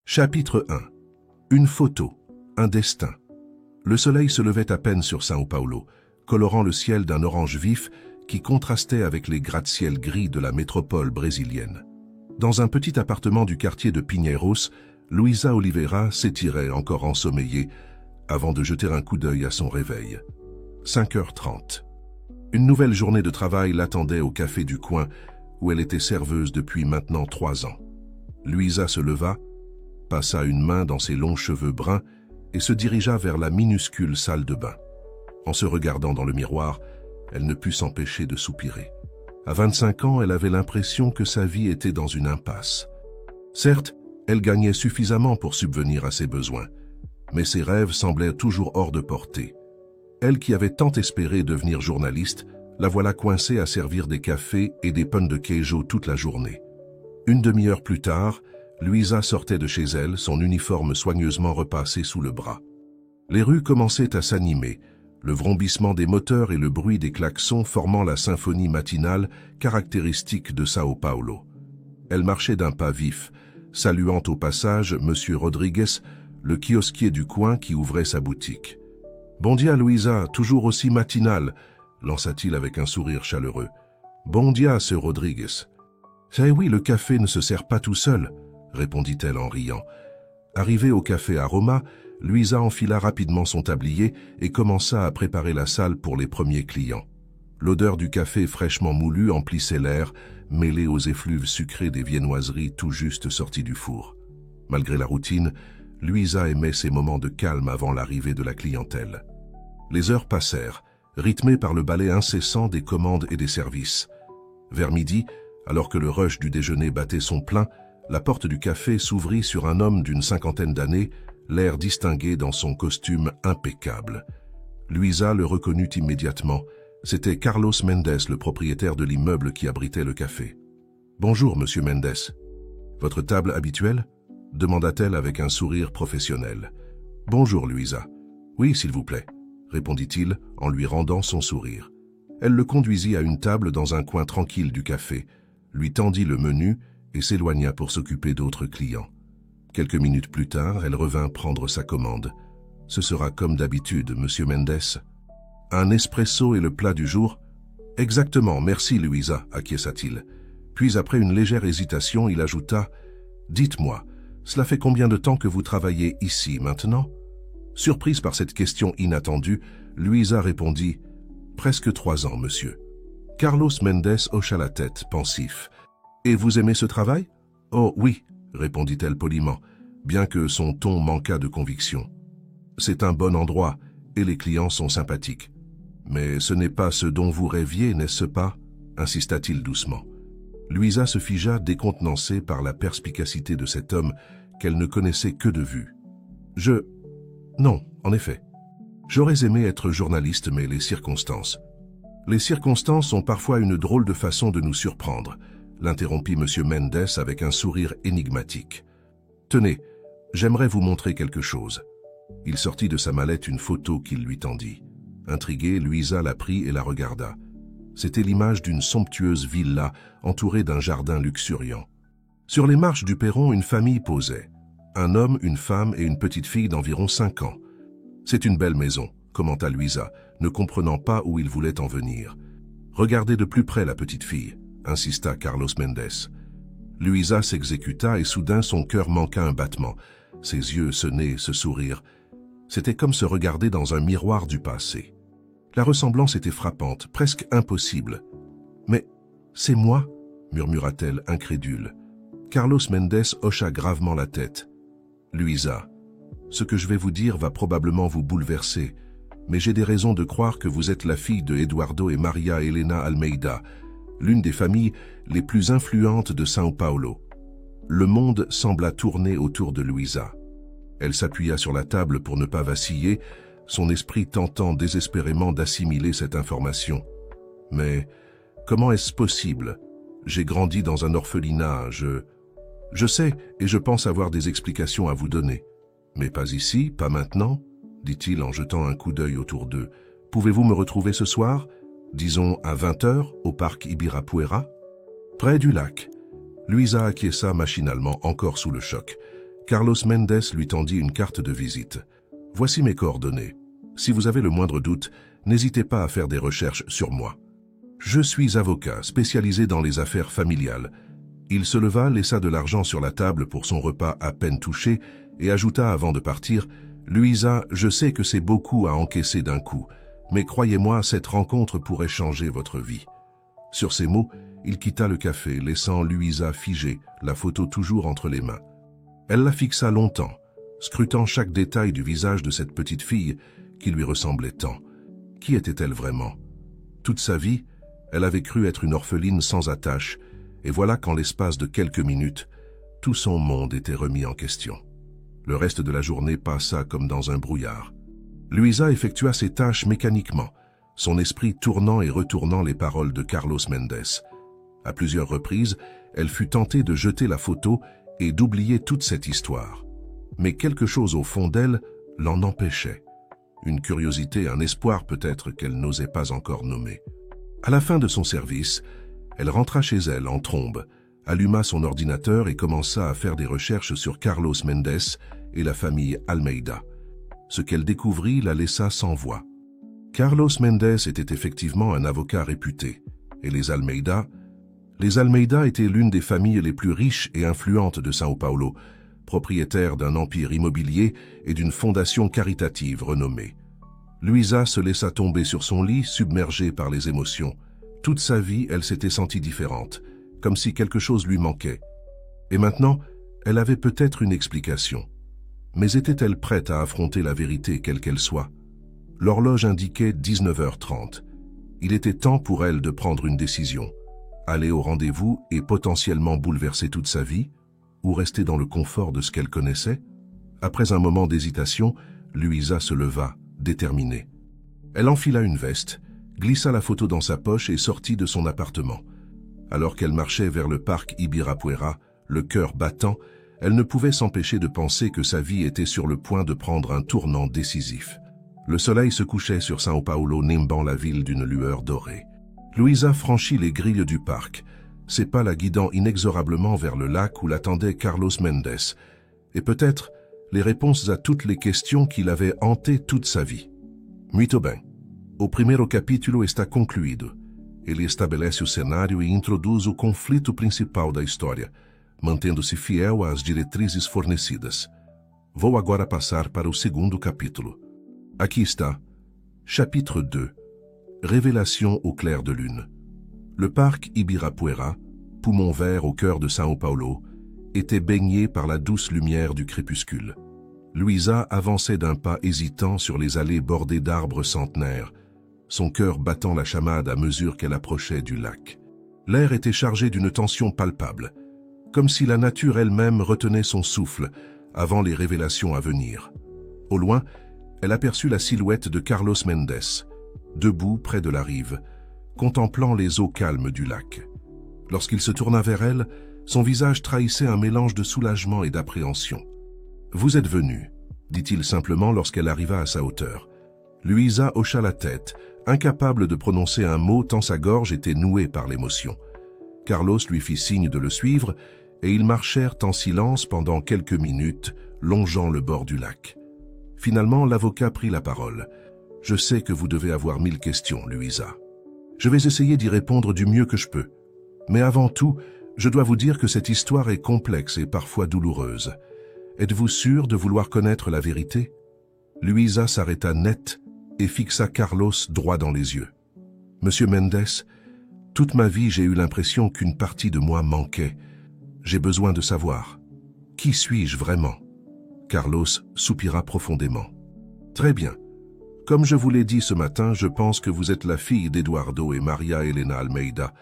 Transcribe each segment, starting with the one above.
Chapitre 1. Une photo, un destin. Le soleil se levait à peine sur São Paulo, colorant le ciel d'un orange vif qui contrastait avec les gratte-ciel gris de la métropole brésilienne. Dans un petit appartement du quartier de Pinheiros, Luísa Oliveira s'étirait encore ensommeillée avant de jeter un coup d'œil à son réveil. 5h30. Une nouvelle journée de travail l'attendait au café du coin où elle était serveuse depuis maintenant 3 ans. Luísa se leva, passa une main dans ses longs cheveux bruns et se dirigea vers la minuscule salle de bain. En se regardant dans le miroir, elle ne put s'empêcher de soupirer. À 25 ans, elle avait l'impression que sa vie était dans une impasse. Certes, elle gagnait suffisamment pour subvenir à ses besoins, mais ses rêves semblaient toujours hors de portée. Elle qui avait tant espéré devenir journaliste, la voilà coincée à servir des cafés et des pão de queijo toute la journée. Une demi-heure plus tard, Luísa sortait de chez elle, son uniforme soigneusement repassé sous le bras. Les rues commençaient à s'animer, le vrombissement des moteurs et le bruit des klaxons formant la symphonie matinale caractéristique de São Paulo. Elle marchait d'un pas vif, saluant au passage M. Rodrigues, le kiosquier du coin qui ouvrait sa boutique. « Bon dia, Luísa, toujours aussi matinale », lança-t-il avec un sourire chaleureux. « Bon dia, Sir Rodrigues. »« Eh oui, le café ne se sert pas tout seul », répondit-elle en riant. Arrivée au café à Roma, Luísa enfila rapidement son tablier et commença à préparer la salle pour les premiers clients. L'odeur du café fraîchement moulu emplissait l'air, mêlée aux effluves sucrés des viennoiseries tout juste sorties du four. Malgré la routine, Luísa aimait ces moments de calme avant l'arrivée de la clientèle. Les heures passèrent, rythmées par le balai incessant des commandes et des services. Vers midi, alors que le rush du déjeuner battait son plein, la porte du café s'ouvrit sur un homme d'une 50aine d'années, l'air distingué dans son costume impeccable. Luísa le reconnut immédiatement. C'était Carlos Mendes, le propriétaire de l'immeuble qui abritait le café. « Bonjour, monsieur Mendes. Votre table habituelle ?» demanda-t-elle avec un sourire professionnel. « Bonjour, Luísa. Oui, s'il vous plaît, » répondit-il en lui rendant son sourire. Elle le conduisit à une table dans un coin tranquille du café, lui tendit le menu et s'éloigna pour s'occuper d'autres clients. Quelques minutes plus tard, elle revint prendre sa commande. « Ce sera comme d'habitude, monsieur Mendes. »« Un espresso et le plat du jour ?»« Exactement, merci Luísa, acquiesça-t-il. Puis après une légère hésitation, il ajouta « Dites-moi, cela fait combien de temps que vous travaillez ici maintenant ?» Surprise par cette question inattendue, Luísa répondit « Presque 3 ans, monsieur. » Carlos Mendes hocha la tête, pensif. « Et vous aimez ce travail ?»« Oh oui, » répondit-elle poliment, bien que son ton manquât de conviction. « C'est un bon endroit et les clients sont sympathiques. »« Mais ce n'est pas ce dont vous rêviez, n'est-ce pas ?» insista-t-il doucement. Luísa se figea décontenancée par la perspicacité de cet homme qu'elle ne connaissait que de vue. « Non, en effet. J'aurais aimé être journaliste, mais les circonstances. » « Les circonstances ont parfois une drôle de façon de nous surprendre, » l'interrompit M. Mendes avec un sourire énigmatique. « Tenez, j'aimerais vous montrer quelque chose. » Il sortit de sa mallette une photo qu'il lui tendit. Intriguée, Luísa la prit et la regarda. C'était l'image d'une somptueuse villa entourée d'un jardin luxuriant. Sur les marches du perron, une famille posait. Un homme, une femme et une petite fille d'environ 5 ans. « C'est une belle maison, » commenta Luísa, ne comprenant pas où il voulait en venir. « Regardez de plus près la petite fille, » insista Carlos Mendes. Luísa s'exécuta et soudain son cœur manqua un battement. Ses yeux, ce nez, ce sourire. C'était comme se regarder dans un miroir du passé. La ressemblance était frappante, presque impossible. « Mais c'est moi ?» murmura-t-elle incrédule. Carlos Mendes hocha gravement la tête. « Luísa, ce que je vais vous dire va probablement vous bouleverser, mais j'ai des raisons de croire que vous êtes la fille de Eduardo et Maria Helena Almeida, l'une des familles les plus influentes de São Paulo. » Le monde sembla tourner autour de Luísa. Elle s'appuya sur la table pour ne pas vaciller, son esprit tentant désespérément d'assimiler cette information. « Mais comment est-ce possible? J'ai grandi dans un orphelinat, Je sais et je pense avoir des explications à vous donner. Mais pas ici, pas maintenant, dit-il en jetant un coup d'œil autour d'eux. Pouvez-vous me retrouver ce soir, disons à 20h, au parc Ibirapuera? Près du lac. Luísa acquiesça machinalement, encore sous le choc. Carlos Mendes lui tendit une carte de visite. « Voici mes coordonnées. Si vous avez le moindre doute, n'hésitez pas à faire des recherches sur moi. Je suis avocat, spécialisé dans les affaires familiales. » Il se leva, laissa de l'argent sur la table pour son repas à peine touché et ajouta avant de partir « Louisa, je sais que c'est beaucoup à encaisser d'un coup, mais croyez-moi, cette rencontre pourrait changer votre vie. » Sur ces mots, il quitta le café, laissant Louisa figée, la photo toujours entre les mains. Elle la fixa longtemps, scrutant chaque détail du visage de cette petite fille qui lui ressemblait tant. Qui était-elle vraiment? Toute sa vie, elle avait cru être une orpheline sans attache, et voilà qu'en l'espace de quelques minutes, tout son monde était remis en question. Le reste de la journée passa comme dans un brouillard. Louisa effectua ses tâches mécaniquement, son esprit tournant et retournant les paroles de Carlos Mendes. À plusieurs reprises, elle fut tentée de jeter la photo et d'oublier toute cette histoire. Mais quelque chose au fond d'elle l'en empêchait. Une curiosité, un espoir peut-être qu'elle n'osait pas encore nommer. À la fin de son service, elle rentra chez elle en trombe, alluma son ordinateur et commença à faire des recherches sur Carlos Mendes et la famille Almeida. Ce qu'elle découvrit la laissa sans voix. Carlos Mendes était effectivement un avocat réputé, et les Almeida étaient l'une des familles les plus riches et influentes de São Paulo, propriétaires d'un empire immobilier et d'une fondation caritative renommée. Louisa se laissa tomber sur son lit, submergée par les émotions. Toute sa vie, elle s'était sentie différente, comme si quelque chose lui manquait. Et maintenant, elle avait peut-être une explication. Mais était-elle prête à affronter la vérité, quelle qu'elle soit? L'horloge indiquait 19h30. Il était temps pour elle de prendre une décision. Aller au rendez-vous et potentiellement bouleverser toute sa vie, ou rester dans le confort de ce qu'elle connaissait? Après un moment d'hésitation, Louisa se leva, déterminée. Elle enfila une veste, glissa la photo dans sa poche et sortit de son appartement. Alors qu'elle marchait vers le parc Ibirapuera, le cœur battant, elle ne pouvait s'empêcher de penser que sa vie était sur le point de prendre un tournant décisif. Le soleil se couchait sur São Paulo, nimbant la ville d'une lueur dorée. Louisa franchit les grilles du parc, ses pas la guidant inexorablement vers le lac où l'attendait Carlos Mendes, et peut-être les réponses à toutes les questions qui l'avaient hanté toute sa vie. Muito bem. O primeiro capítulo está concluído. Ele estabelece o cenário e introduz o conflito principal da história, mantendo-se fiel às diretrizes fornecidas. Vou agora passar para o segundo capítulo. Aqui está. Chapitre 2. Révélation au clair de lune. Le parc Ibirapuera, poumon vert au cœur de São Paulo, était baigné par la douce lumière du crépuscule. Louisa avançait d'un pas hésitant sur les allées bordées d'arbres centenaires, son cœur battant la chamade à mesure qu'elle approchait du lac. L'air était chargé d'une tension palpable, comme si la nature elle-même retenait son souffle avant les révélations à venir. Au loin, elle aperçut la silhouette de Carlos Mendes, debout près de la rive, contemplant les eaux calmes du lac. Lorsqu'il se tourna vers elle, son visage trahissait un mélange de soulagement et d'appréhension. « Vous êtes venu », dit-il simplement lorsqu'elle arriva à sa hauteur. Louisa hocha la tête, incapable de prononcer un mot tant sa gorge était nouée par l'émotion. Carlos lui fit signe de le suivre et ils marchèrent en silence pendant quelques minutes, longeant le bord du lac. Finalement, l'avocat prit la parole. « Je sais que vous devez avoir 1000 questions, Louisa. Je vais essayer d'y répondre du mieux que je peux. Mais avant tout, je dois vous dire que cette histoire est complexe et parfois douloureuse. Êtes-vous sûr de vouloir connaître la vérité ?» Louisa s'arrêta net et fixa Carlos droit dans les yeux. « Monsieur Mendes, toute ma vie j'ai eu l'impression qu'une partie de moi manquait. J'ai besoin de savoir. Qui suis-je vraiment ?» Carlos soupira profondément. « Très bien. Comme je vous l'ai dit ce matin, je pense que vous êtes la fille d'Eduardo et Maria Helena Almeida.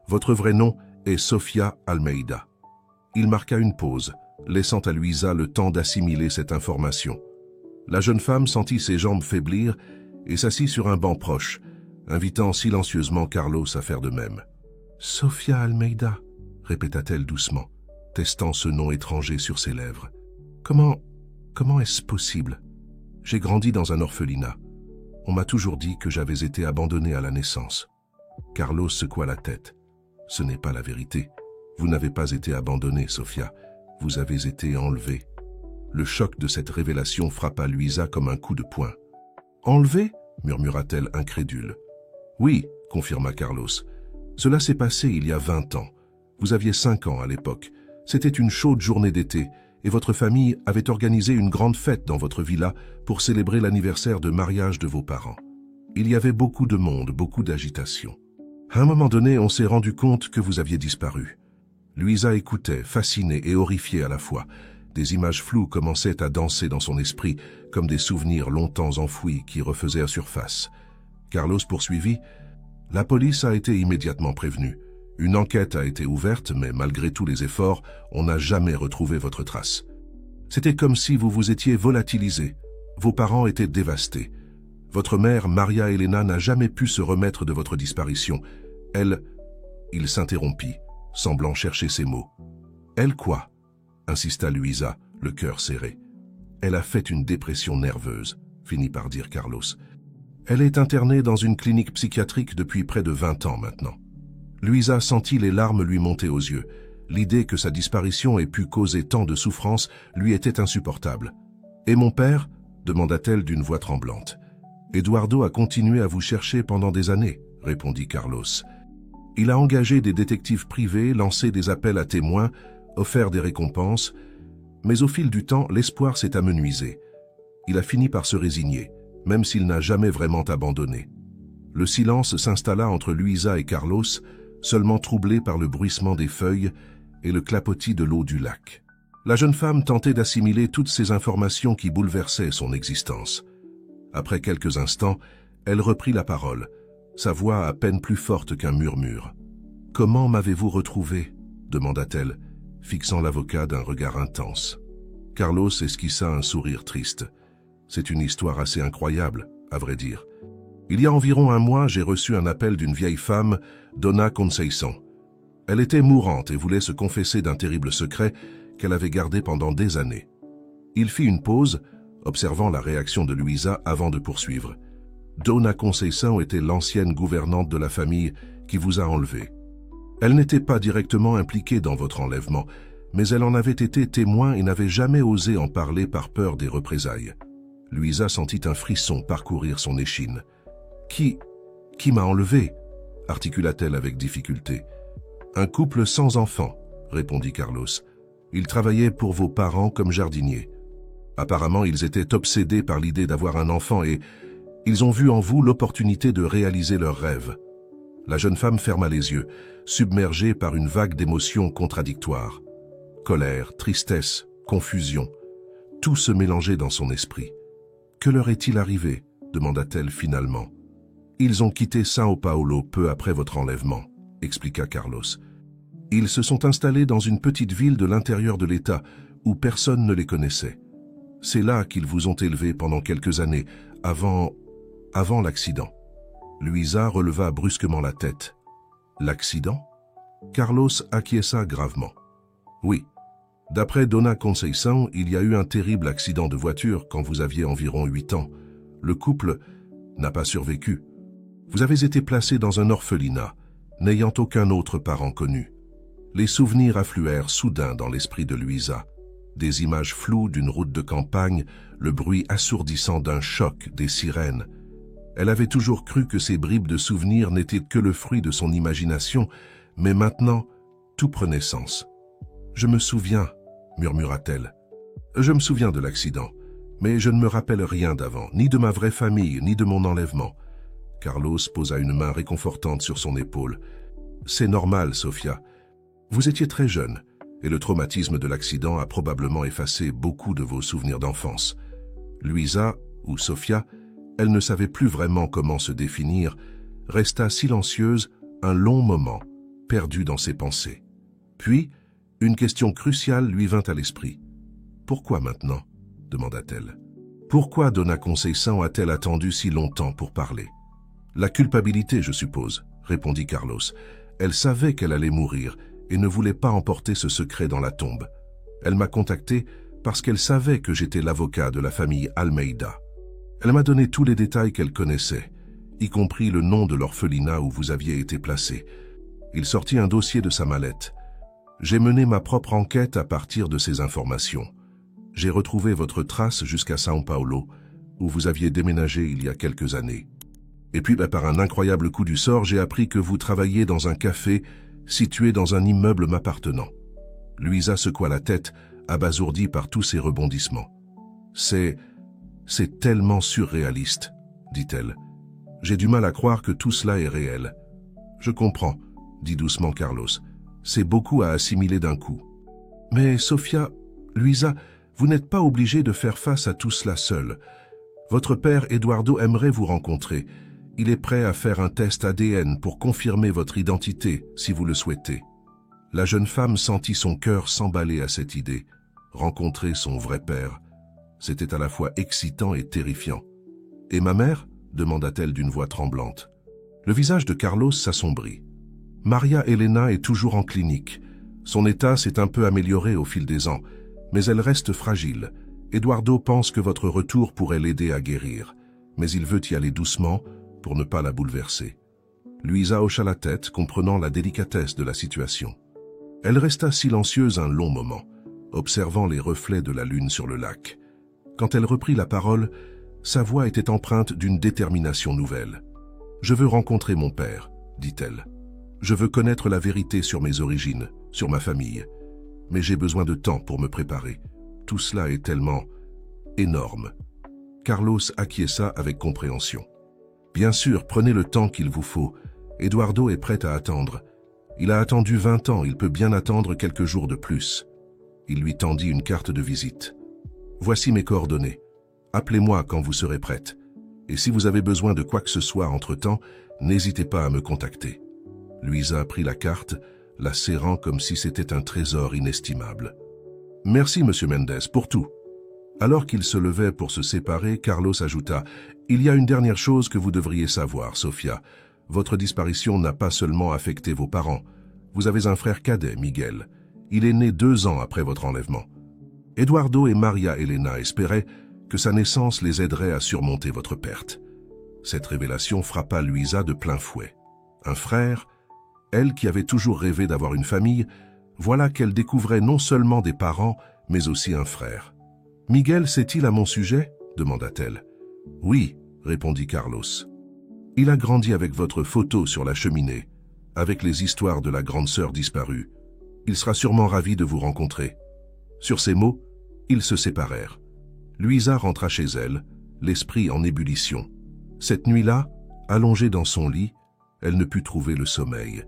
Votre vrai nom est Sofia Almeida. » Il marqua une pause, laissant à Louisa le temps d'assimiler cette information. La jeune femme sentit ses jambes faiblir et s'assit sur un banc proche, invitant silencieusement Carlos à faire de même. « Sofia Almeida » répéta-t-elle doucement, testant ce nom étranger sur ses lèvres. « Comment est-ce possible? J'ai grandi dans un orphelinat. On m'a toujours dit que j'avais été abandonnée à la naissance. » Carlos secoua la tête. « Ce n'est pas la vérité. Vous n'avez pas été abandonnée, Sofia. Vous avez été enlevée. » Le choc de cette révélation frappa Luisa comme un coup de poing. « Enlevé » murmura-t-elle incrédule. « Oui » confirma Carlos. « Cela s'est passé il y a 20 ans. Vous aviez 5 ans à l'époque. C'était une chaude journée d'été et votre famille avait organisé une grande fête dans votre villa pour célébrer l'anniversaire de mariage de vos parents. Il y avait beaucoup de monde, beaucoup d'agitation. À un moment donné, on s'est rendu compte que vous aviez disparu. » Luisa écoutait, fascinée et horrifiée à la fois. Des images floues commençaient à danser dans son esprit, comme des souvenirs longtemps enfouis qui refaisaient à surface. Carlos poursuivit. « La police a été immédiatement prévenue. Une enquête a été ouverte, mais malgré tous les efforts, on n'a jamais retrouvé votre trace. C'était comme si vous vous étiez volatilisé. Vos parents étaient dévastés. Votre mère, Maria Elena, n'a jamais pu se remettre de votre disparition. Elle... » Il s'interrompit, semblant chercher ses mots. « Elle quoi ?» insista Luisa, le cœur serré. « Elle a fait une dépression nerveuse, » finit par dire Carlos. « Elle est internée dans une clinique psychiatrique depuis près de 20 ans maintenant. » Luisa sentit les larmes lui monter aux yeux. L'idée que sa disparition ait pu causer tant de souffrance lui était insupportable. « Et mon père ?» demanda-t-elle d'une voix tremblante. « Eduardo a continué à vous chercher pendant des années, » répondit Carlos. « Il a engagé des détectives privés, lancé des appels à témoins, offert des récompenses, mais au fil du temps, l'espoir s'est amenuisé. Il a fini par se résigner, même s'il n'a jamais vraiment abandonné. Le silence s'installa entre Luisa et Carlos, seulement troublé par le bruissement des feuilles et le clapotis de l'eau du lac. La jeune femme tentait d'assimiler toutes ces informations qui bouleversaient son existence. Après quelques instants, elle reprit la parole, sa voix à peine plus forte qu'un murmure. « Comment m'avez-vous retrouvé » demanda-t-elle, fixant l'avocat d'un regard intense. Carlos esquissa un sourire triste. « C'est une histoire assez incroyable, à vrai dire. Il y a environ 1 mois, j'ai reçu un appel d'une vieille femme, Donna Conceição. Elle était mourante et voulait se confesser d'un terrible secret qu'elle avait gardé pendant des années. Il fit une pause, observant la réaction de Luisa avant de poursuivre. Donna Conceição était l'ancienne gouvernante de la famille qui vous a enlevé. Elle n'était pas directement impliquée dans votre enlèvement, mais elle en avait été témoin et n'avait jamais osé en parler par peur des représailles. » Luisa sentit un frisson parcourir son échine. « Qui m'a enlevé ?» articula-t-elle avec difficulté. « Un couple sans enfants, » répondit Carlos. « Ils travaillaient pour vos parents comme jardiniers. Apparemment, ils étaient obsédés par l'idée d'avoir un enfant et ils ont vu en vous l'opportunité de réaliser leurs rêves. » La jeune femme ferma les yeux, submergée par une vague d'émotions contradictoires. Colère, tristesse, confusion, tout se mélangeait dans son esprit. « Que leur est-il arrivé ?» demanda-t-elle finalement. « Ils ont quitté São Paulo peu après votre enlèvement, » expliqua Carlos. « Ils se sont installés dans une petite ville de l'intérieur de l'État où personne ne les connaissait. C'est là qu'ils vous ont élevé pendant quelques années, avant l'accident. » Luisa releva brusquement la tête. « L'accident » Carlos acquiesça gravement. « Oui. D'après Donna Conceição, il y a eu un terrible accident de voiture quand vous aviez environ 8 ans. Le couple n'a pas survécu. Vous avez été placé dans un orphelinat, n'ayant aucun autre parent connu. Les souvenirs affluèrent soudain dans l'esprit de Luisa. Des images floues d'une route de campagne, le bruit assourdissant d'un choc, des sirènes. Elle avait toujours cru que ces bribes de souvenirs n'étaient que le fruit de son imagination, mais maintenant, tout prenait sens. « Je me souviens » murmura-t-elle. « Je me souviens de l'accident, mais je ne me rappelle rien d'avant, ni de ma vraie famille, ni de mon enlèvement. » Carlos posa une main réconfortante sur son épaule. « C'est normal, Sofia. Vous étiez très jeune, et le traumatisme de l'accident a probablement effacé beaucoup de vos souvenirs d'enfance. » Luisa, ou Sofia, elle ne savait plus vraiment comment se définir, resta silencieuse un long moment, perdue dans ses pensées. Puis, une question cruciale lui vint à l'esprit. « Pourquoi maintenant ?» demanda-t-elle. « Pourquoi Donna Conceição a-t-elle attendu si longtemps pour parler ?»« La culpabilité, je suppose, » répondit Carlos. « Elle savait qu'elle allait mourir et ne voulait pas emporter ce secret dans la tombe. Elle m'a contacté parce qu'elle savait que j'étais l'avocat de la famille Almeida. Elle m'a donné tous les détails qu'elle connaissait, y compris le nom de l'orphelinat où vous aviez été placé. Il sortit un dossier de sa mallette. J'ai mené ma propre enquête à partir de ces informations. J'ai retrouvé votre trace jusqu'à São Paulo, où vous aviez déménagé il y a quelques années. Et puis, par un incroyable coup du sort, j'ai appris que vous travailliez dans un café situé dans un immeuble m'appartenant. » Luisa secoua la tête, abasourdie par tous ces rebondissements. « C'est tellement surréaliste, » dit-elle. « J'ai du mal à croire que tout cela est réel. »« Je comprends, » dit doucement Carlos. « C'est beaucoup à assimiler d'un coup. »« Mais Sofia, Luisa, vous n'êtes pas obligée de faire face à tout cela seule. Votre père Eduardo aimerait vous rencontrer. Il est prêt à faire un test ADN pour confirmer votre identité, si vous le souhaitez. » La jeune femme sentit son cœur s'emballer à cette idée. Rencontrer son vrai père, c'était à la fois excitant et terrifiant. « Et ma mère ?» demanda-t-elle d'une voix tremblante. Le visage de Carlos s'assombrit. « Maria Elena est toujours en clinique. Son état s'est un peu amélioré au fil des ans, mais elle reste fragile. Eduardo pense que votre retour pourrait l'aider à guérir, mais il veut y aller doucement pour ne pas la bouleverser. » Luisa hocha la tête, comprenant la délicatesse de la situation. Elle resta silencieuse un long moment, observant les reflets de la lune sur le lac. Quand elle reprit la parole, sa voix était empreinte d'une détermination nouvelle. « Je veux rencontrer mon père, » dit-elle. « Je veux connaître la vérité sur mes origines, sur ma famille. Mais j'ai besoin de temps pour me préparer. Tout cela est tellement énorme. » Carlos acquiesça avec compréhension. « Bien sûr, prenez le temps qu'il vous faut. Eduardo est prêt à attendre. Il a attendu 20 ans, il peut bien attendre quelques jours de plus. » Il lui tendit une carte de visite. « Voici mes coordonnées. Appelez-moi quand vous serez prête. Et si vous avez besoin de quoi que ce soit entre-temps, n'hésitez pas à me contacter. » Luisa prit la carte, la serrant comme si c'était un trésor inestimable. « Merci, Monsieur Mendes, pour tout. » Alors qu'il se levait pour se séparer, Carlos ajouta « Il y a une dernière chose que vous devriez savoir, Sofia. Votre disparition n'a pas seulement affecté vos parents. Vous avez un frère cadet, Miguel. Il est né 2 ans après votre enlèvement. Eduardo et Maria Elena espéraient que sa naissance les aiderait à surmonter votre perte. » Cette révélation frappa Luisa de plein fouet. Un frère, elle qui avait toujours rêvé d'avoir une famille, voilà qu'elle découvrait non seulement des parents, mais aussi un frère. « Miguel sait-il à mon sujet ?» demanda-t-elle. « Oui, » répondit Carlos. « Il a grandi avec votre photo sur la cheminée, avec les histoires de la grande sœur disparue. Il sera sûrement ravi de vous rencontrer. » Sur ces mots, ils se séparèrent. Luisa rentra chez elle, l'esprit en ébullition. Cette nuit-là, allongée dans son lit, elle ne put trouver le sommeil.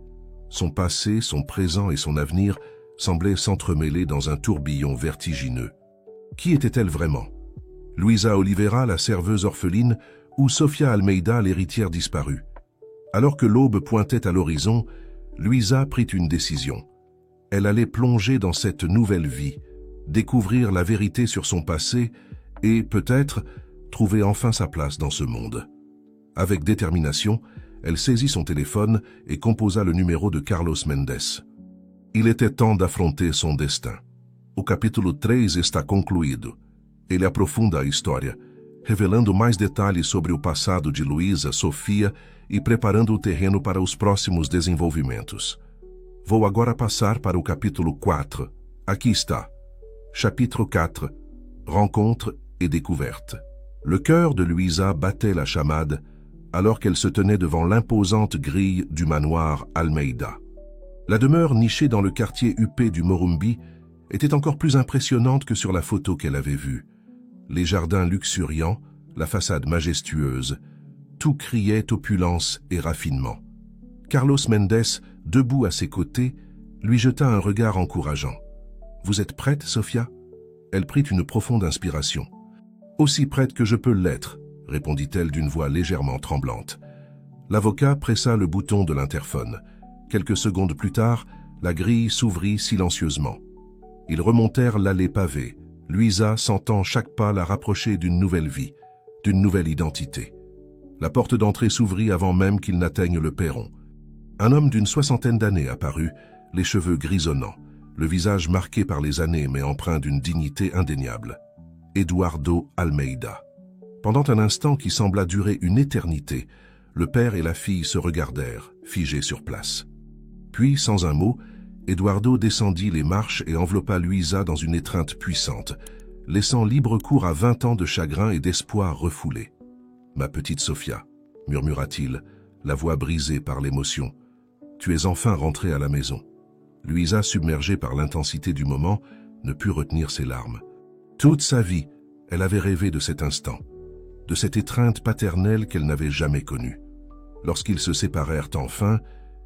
Son passé, son présent et son avenir semblaient s'entremêler dans un tourbillon vertigineux. Qui était-elle vraiment? Luisa Oliveira, la serveuse orpheline, ou Sofia Almeida, l'héritière disparue? Alors que l'aube pointait à l'horizon, Luisa prit une décision. Elle allait plonger dans cette nouvelle vie, découvrir la vérité sur son passé et, peut-être, trouver enfin sa place dans ce monde. Avec détermination, elle saisit son téléphone et composa le numéro de Carlos Mendes. Il était temps d'affronter son destin. O capítulo 3 está concluído. Ele aprofunda a história, revelando mais detalhes sobre o passado de Luisa, Sofia e preparando o terreno para os próximos desenvolvimentos. Vou agora passar para o capítulo 4. Aqui está. Chapitre 4. Rencontre et découverte. Le cœur de Luisa battait la chamade alors qu'elle se tenait devant l'imposante grille du manoir Almeida. La demeure nichée dans le quartier huppé du Morumbi était encore plus impressionnante que sur la photo qu'elle avait vue. Les jardins luxuriants, la façade majestueuse, tout criait opulence et raffinement. Carlos Mendes, debout à ses côtés, lui jeta un regard encourageant. « Vous êtes prête, Sofia ?» Elle prit une profonde inspiration. « Aussi prête que je peux l'être », répondit-elle d'une voix légèrement tremblante. L'avocat pressa le bouton de l'interphone. Quelques secondes plus tard, la grille s'ouvrit silencieusement. Ils remontèrent l'allée pavée, Luisa sentant chaque pas la rapprocher d'une nouvelle vie, d'une nouvelle identité. La porte d'entrée s'ouvrit avant même qu'ils n'atteignent le perron. Un homme d'une 60aine d'années apparut, les cheveux grisonnants, le visage marqué par les années mais empreint d'une dignité indéniable. Eduardo Almeida. Pendant un instant qui sembla durer une éternité, le père et la fille se regardèrent, figés sur place. Puis, sans un mot, Eduardo descendit les marches et enveloppa Luisa dans une étreinte puissante. laissant libre cours à 20 ans de chagrin et d'espoir refoulés. « Ma petite Sophia, murmura-t-il, la voix brisée par l'émotion, tu es enfin rentrée à la maison. » Louisa, submergée par l'intensité du moment, ne put retenir ses larmes. Toute sa vie, elle avait rêvé de cet instant, de cette étreinte paternelle qu'elle n'avait jamais connue. Lorsqu'ils se séparèrent enfin,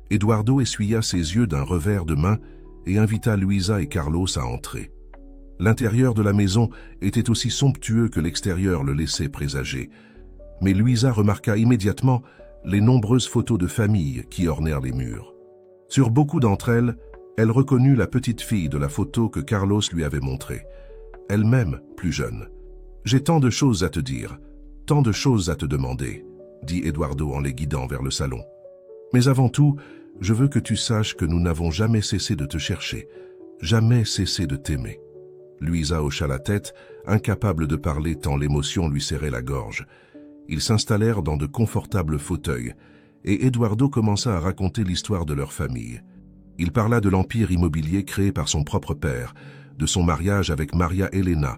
Eduardo essuya ses yeux d'un revers de main et invita Luisa et Carlos à entrer. L'intérieur de la maison était aussi somptueux que l'extérieur le laissait présager, mais Luisa remarqua immédiatement les nombreuses photos de famille qui ornèrent les murs. Sur beaucoup d'entre elles, elle reconnut la petite fille de la photo que Carlos lui avait montrée, elle-même plus jeune. « J'ai tant de choses à te dire, tant de choses à te demander, » dit Eduardo en les guidant vers le salon. « Mais avant tout, je veux que tu saches que nous n'avons jamais cessé de te chercher, jamais cessé de t'aimer. » Luisa hocha la tête, incapable de parler tant l'émotion lui serrait la gorge. Ils s'installèrent dans de confortables fauteuils, et Eduardo commença à raconter l'histoire de leur famille. Il parla de l'empire immobilier créé par son propre père, de son mariage avec Maria Elena,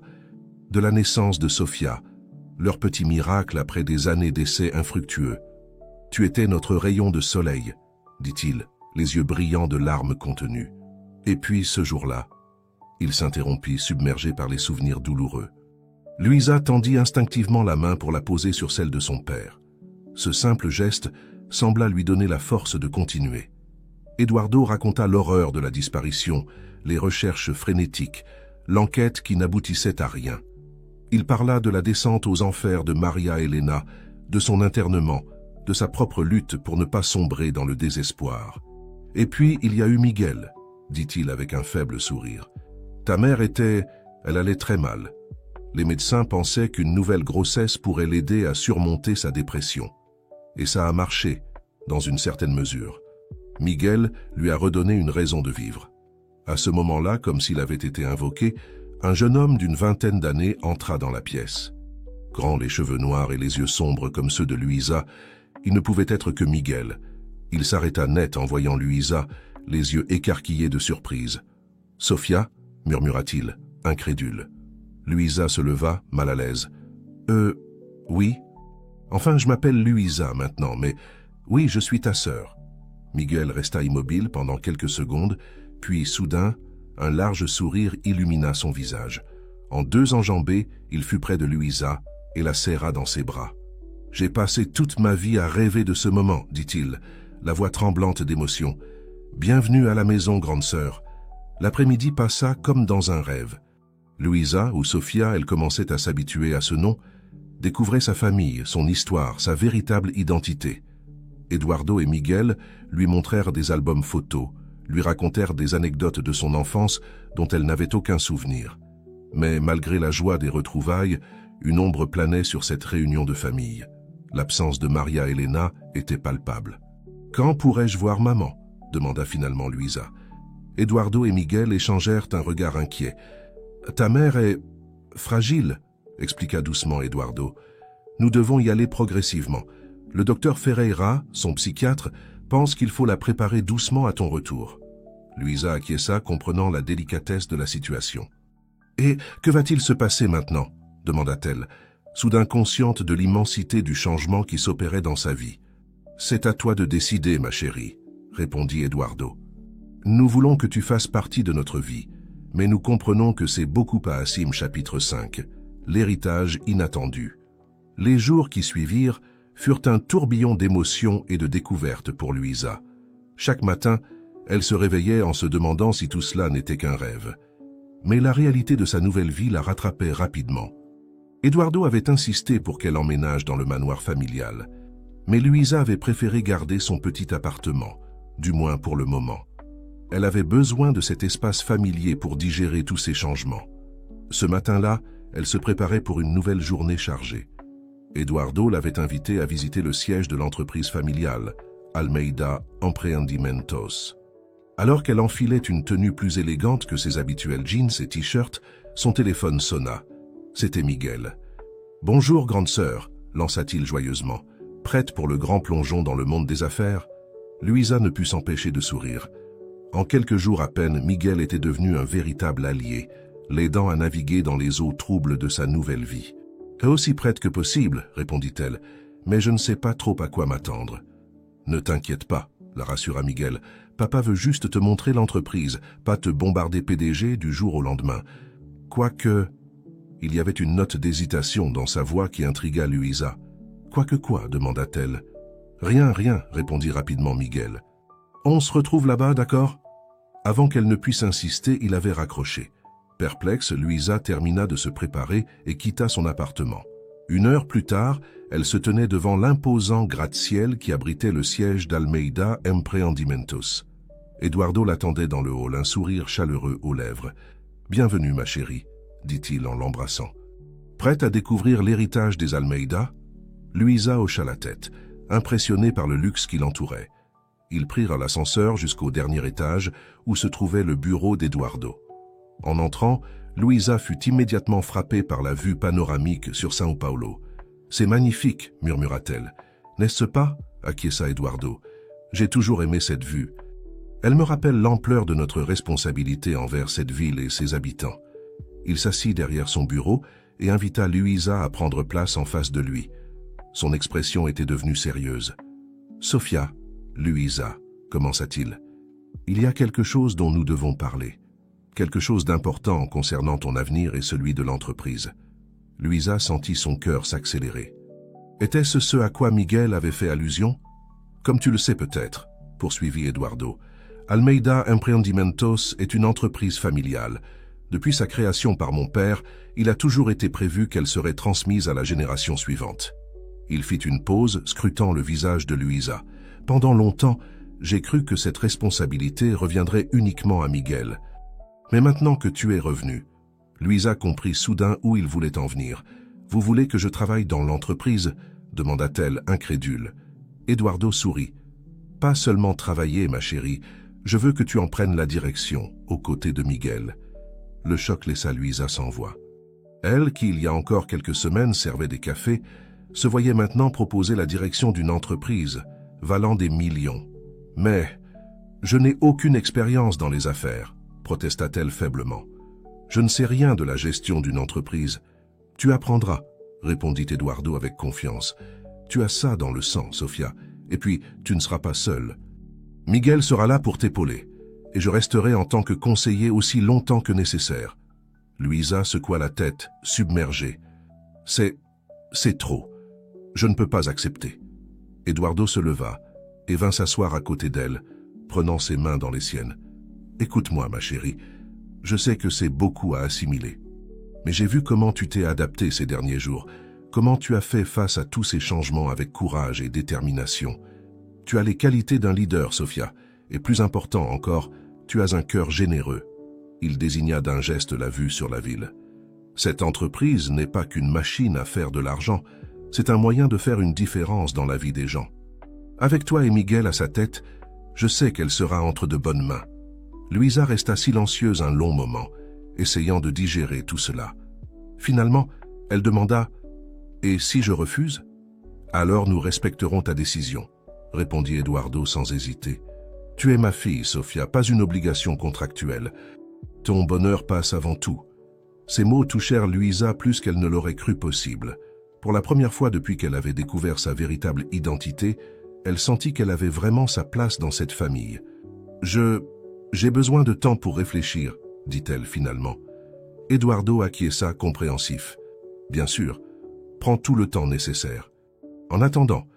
de la naissance de Sofia, leur petit miracle après des années d'essais infructueux. « Tu étais notre rayon de soleil, » dit-il, les yeux brillants de larmes contenues. Et puis, ce jour-là, il s'interrompit, submergé par les souvenirs douloureux. Luisa tendit instinctivement la main pour la poser sur celle de son père. Ce simple geste sembla lui donner la force de continuer. Eduardo raconta l'horreur de la disparition, les recherches frénétiques, l'enquête qui n'aboutissait à rien. Il parla de la descente aux enfers de Maria Elena, de son internement, de sa propre lutte pour ne pas sombrer dans le désespoir. « Et puis il y a eu Miguel, » dit-il avec un faible sourire. « Ta mère elle allait très mal. Les médecins pensaient qu'une nouvelle grossesse pourrait l'aider à surmonter sa dépression. Et ça a marché, dans une certaine mesure. Miguel lui a redonné une raison de vivre. À ce moment-là, comme s'il avait été invoqué, un jeune homme d'une vingtaine d'années entra dans la pièce. Grand, les cheveux noirs et les yeux sombres comme ceux de Luisa, il ne pouvait être que Miguel. Il s'arrêta net en voyant Luisa, les yeux écarquillés de surprise. « Sofia » murmura-t-il, incrédule. Luisa se leva, mal à l'aise. « Oui. Enfin, je m'appelle Luisa maintenant, mais oui, je suis ta sœur. » Miguel resta immobile pendant quelques secondes, puis soudain, un large sourire illumina son visage. En deux enjambées, il fut près de Luisa et la serra dans ses bras. « J'ai passé toute ma vie à rêver de ce moment, » dit-il, la voix tremblante d'émotion. « Bienvenue à la maison, grande sœur. » L'après-midi passa comme dans un rêve. Luisa, ou Sofia, elle commençait à s'habituer à ce nom, découvrait sa famille, son histoire, sa véritable identité. Eduardo et Miguel lui montrèrent des albums photos, lui racontèrent des anecdotes de son enfance dont elle n'avait aucun souvenir. Mais malgré la joie des retrouvailles, une ombre planait sur cette réunion de famille. L'absence de Maria Elena était palpable. « Quand pourrais-je voir maman ?» demanda finalement Luisa. Eduardo et Miguel échangèrent un regard inquiet. « Ta mère est fragile » expliqua doucement Eduardo. « Nous devons y aller progressivement. Le docteur Ferreira, son psychiatre, pense qu'il faut la préparer doucement à ton retour. » Luisa acquiesça, comprenant la délicatesse de la situation. « Et que va-t-il se passer maintenant ?» demanda-t-elle, soudain consciente de l'immensité du changement qui s'opérait dans sa vie. « C'est à toi de décider, ma chérie, » répondit Eduardo. « Nous voulons que tu fasses partie de notre vie, mais nous comprenons que c'est beaucoup à Assim, chapitre 5, l'héritage inattendu. » Les jours qui suivirent furent un tourbillon d'émotions et de découvertes pour Luisa. Chaque matin, elle se réveillait en se demandant si tout cela n'était qu'un rêve. Mais la réalité de sa nouvelle vie la rattrapait rapidement. Eduardo avait insisté pour qu'elle emménage dans le manoir familial, mais Luisa avait préféré garder son petit appartement, du moins pour le moment. Elle avait besoin de cet espace familier pour digérer tous ces changements. Ce matin-là, elle se préparait pour une nouvelle journée chargée. Eduardo l'avait invitée à visiter le siège de l'entreprise familiale, Almeida Empreendimentos. Alors qu'elle enfilait une tenue plus élégante que ses habituels jeans et t-shirts, son téléphone sonna. C'était Miguel. « Bonjour, grande sœur », lança-t-il joyeusement. « Prête pour le grand plongeon dans le monde des affaires ?» Luisa ne put s'empêcher de sourire. En quelques jours à peine, Miguel était devenu un véritable allié, l'aidant à naviguer dans les eaux troubles de sa nouvelle vie. « Aussi prête que possible, répondit-elle, mais je ne sais pas trop à quoi m'attendre. »« Ne t'inquiète pas, la rassura Miguel. Papa veut juste te montrer l'entreprise, pas te bombarder PDG du jour au lendemain. Quoique... » Il y avait une note d'hésitation dans sa voix qui intrigua Luisa. « Quoique quoi » demanda-t-elle. « Rien, rien, répondit rapidement Miguel. « On se retrouve là-bas, d'accord ?» Avant qu'elle ne puisse insister, il avait raccroché. Perplexe, Luisa termina de se préparer et quitta son appartement. 1 heure plus tard, elle se tenait devant l'imposant gratte-ciel qui abritait le siège d'Almeida Empreendimentos. Eduardo l'attendait dans le hall, un sourire chaleureux aux lèvres. « Bienvenue, ma chérie, » dit-il en l'embrassant. « Prête à découvrir l'héritage des Almeida ?» Luisa hocha la tête, impressionnée par le luxe qui l'entourait. Ils prirent l'ascenseur jusqu'au dernier étage où se trouvait le bureau d'Eduardo. En entrant, Luisa fut immédiatement frappée par la vue panoramique sur São Paulo. « C'est magnifique, murmura-t-elle. « N'est-ce pas ?» acquiesça Eduardo. « J'ai toujours aimé cette vue. Elle me rappelle l'ampleur de notre responsabilité envers cette ville et ses habitants. » Il s'assit derrière son bureau et invita Luisa à prendre place en face de lui. Son expression était devenue sérieuse. « Sofia, Luisa, commença-t-il, il y a quelque chose dont nous devons parler. Quelque chose d'important concernant ton avenir et celui de l'entreprise. » Luisa sentit son cœur s'accélérer. Était-ce ce à quoi Miguel avait fait allusion? « Comme tu le sais peut-être, » poursuivit Eduardo, Almeida Empreendimentos est une entreprise familiale. Depuis sa création par mon père, il a toujours été prévu qu'elle serait transmise à la génération suivante. Il fit une pause, scrutant le visage de Luisa. Pendant longtemps, j'ai cru que cette responsabilité reviendrait uniquement à Miguel. Mais maintenant que tu es revenu, Luisa comprit soudain où il voulait en venir. « Vous voulez que je travaille dans l'entreprise ?» demanda-t-elle, incrédule. Eduardo sourit. « Pas seulement travailler, ma chérie, je veux que tu en prennes la direction, aux côtés de Miguel. » Le choc laissa Luisa sans voix. Elle, qui il y a encore quelques semaines servait des cafés, se voyait maintenant proposer la direction d'une entreprise, valant des millions. « Mais je n'ai aucune expérience dans les affaires, » protesta-t-elle faiblement. « Je ne sais rien de la gestion d'une entreprise. »« Tu apprendras, » répondit Eduardo avec confiance. « Tu as ça dans le sang, Sofia, et puis tu ne seras pas seule. Miguel sera là pour t'épauler, et je resterai en tant que conseiller aussi longtemps que nécessaire. » Luisa secoua la tête, submergée. « C'est trop. Je ne peux pas accepter. » Eduardo se leva et vint s'asseoir à côté d'elle, prenant ses mains dans les siennes. « Écoute-moi, ma chérie, je sais que c'est beaucoup à assimiler. Mais j'ai vu comment tu t'es adaptée ces derniers jours, comment tu as fait face à tous ces changements avec courage et détermination. Tu as les qualités d'un leader, Sofia, et plus important encore, tu as un cœur généreux. » Il désigna d'un geste la vue sur la ville. « Cette entreprise n'est pas qu'une machine à faire de l'argent, c'est un moyen de faire une différence dans la vie des gens. Avec toi et Miguel à sa tête, je sais qu'elle sera entre de bonnes mains. » Luisa resta silencieuse un long moment, essayant de digérer tout cela. Finalement, elle demanda « Et si je refuse ?»« Alors nous respecterons ta décision, » répondit Eduardo sans hésiter. « Tu es ma fille, Sofia, pas une obligation contractuelle. Ton bonheur passe avant tout. » Ces mots touchèrent Luisa plus qu'elle ne l'aurait cru possible. Pour la première fois depuis qu'elle avait découvert sa véritable identité, elle sentit qu'elle avait vraiment sa place dans cette famille. « J'ai besoin de temps pour réfléchir, » dit-elle finalement. Eduardo acquiesça compréhensif. « Bien sûr, prends tout le temps nécessaire. En attendant,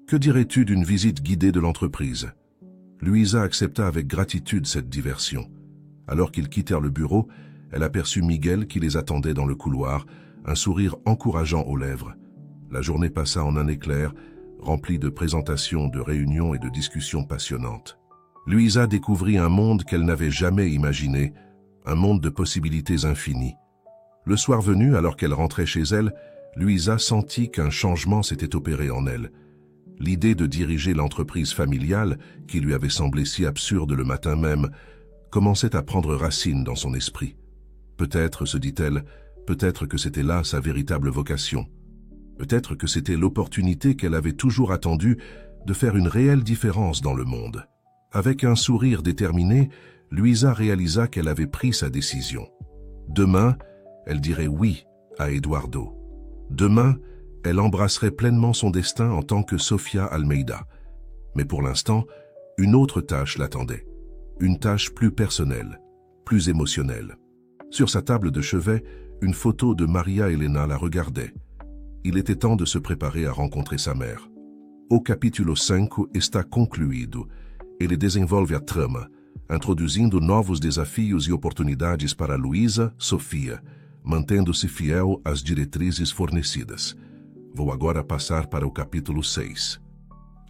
que dirais-tu d'une visite guidée de l'entreprise ?» Luisa accepta avec gratitude cette diversion. Alors qu'ils quittèrent le bureau, elle aperçut Miguel qui les attendait dans le couloir, un sourire encourageant aux lèvres. La journée passa en un éclair, remplie de présentations, de réunions et de discussions passionnantes. Luisa découvrit un monde qu'elle n'avait jamais imaginé, un monde de possibilités infinies. Le soir venu, alors qu'elle rentrait chez elle, Luisa sentit qu'un changement s'était opéré en elle. L'idée de diriger l'entreprise familiale, qui lui avait semblé si absurde le matin même, commençait à prendre racine dans son esprit. Peut-être, se dit-elle, peut-être que c'était là sa véritable vocation. Peut-être que c'était l'opportunité qu'elle avait toujours attendue de faire une réelle différence dans le monde. Avec un sourire déterminé, Luisa réalisa qu'elle avait pris sa décision. Demain, elle dirait oui à Eduardo. Demain, elle embrasserait pleinement son destin en tant que Sofia Almeida. Mais pour l'instant, une autre tâche l'attendait. Une tâche plus personnelle, plus émotionnelle. Sur sa table de chevet, une photo de Maria Helena la regardait. Il était temps de se préparer à rencontrer sa mère. O capítulo 5 está concluído. Ele desenvolve a trama, introduzindo novos desafios e oportunidades para Luísa Sofia, mantendo-se fiel às diretrizes fornecidas. Vou agora passar para o capítulo 6.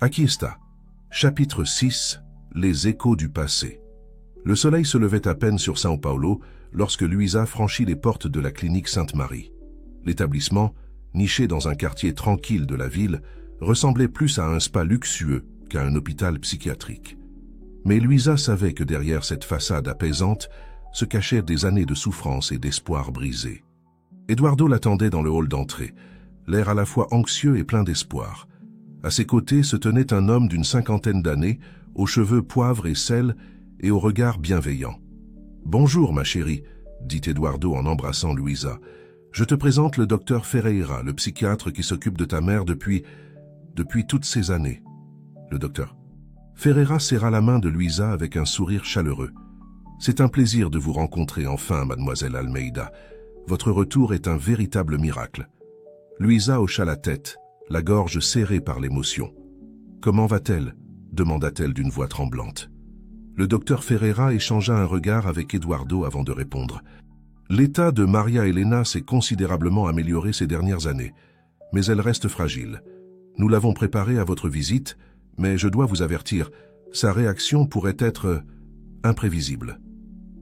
Aqui está. Chapitre 6. Les échos du passé. Le soleil se levait à peine sur São Paulo lorsque Luísa franchit les portes de la clinique Sainte-Marie. L'établissement, niché dans un quartier tranquille de la ville, ressemblait plus à un spa luxueux qu'à un hôpital psychiatrique. Mais Luísa savait que derrière cette façade apaisante se cachaient des années de souffrance et d'espoir brisés. Eduardo l'attendait dans le hall d'entrée, l'air à la fois anxieux et plein d'espoir. À ses côtés se tenait un homme d'une 50aine d'années, aux cheveux poivre et sel et au regard bienveillant. « Bonjour, ma chérie, » dit Eduardo en embrassant Luísa. « Je te présente le docteur Ferreira, le psychiatre qui s'occupe de ta mère depuis toutes ces années. » Le docteur. Ferreira serra la main de Luísa avec un sourire chaleureux. « C'est un plaisir de vous rencontrer enfin, mademoiselle Almeida. Votre retour est un véritable miracle. » Luísa hocha la tête, la gorge serrée par l'émotion. « Comment va-t-elle » demanda-t-elle d'une voix tremblante. Le docteur Ferreira échangea un regard avec Eduardo avant de répondre. « L'état de Maria Helena s'est considérablement amélioré ces dernières années, mais elle reste fragile. Nous l'avons préparée à votre visite, mais je dois vous avertir, sa réaction pourrait être imprévisible. »«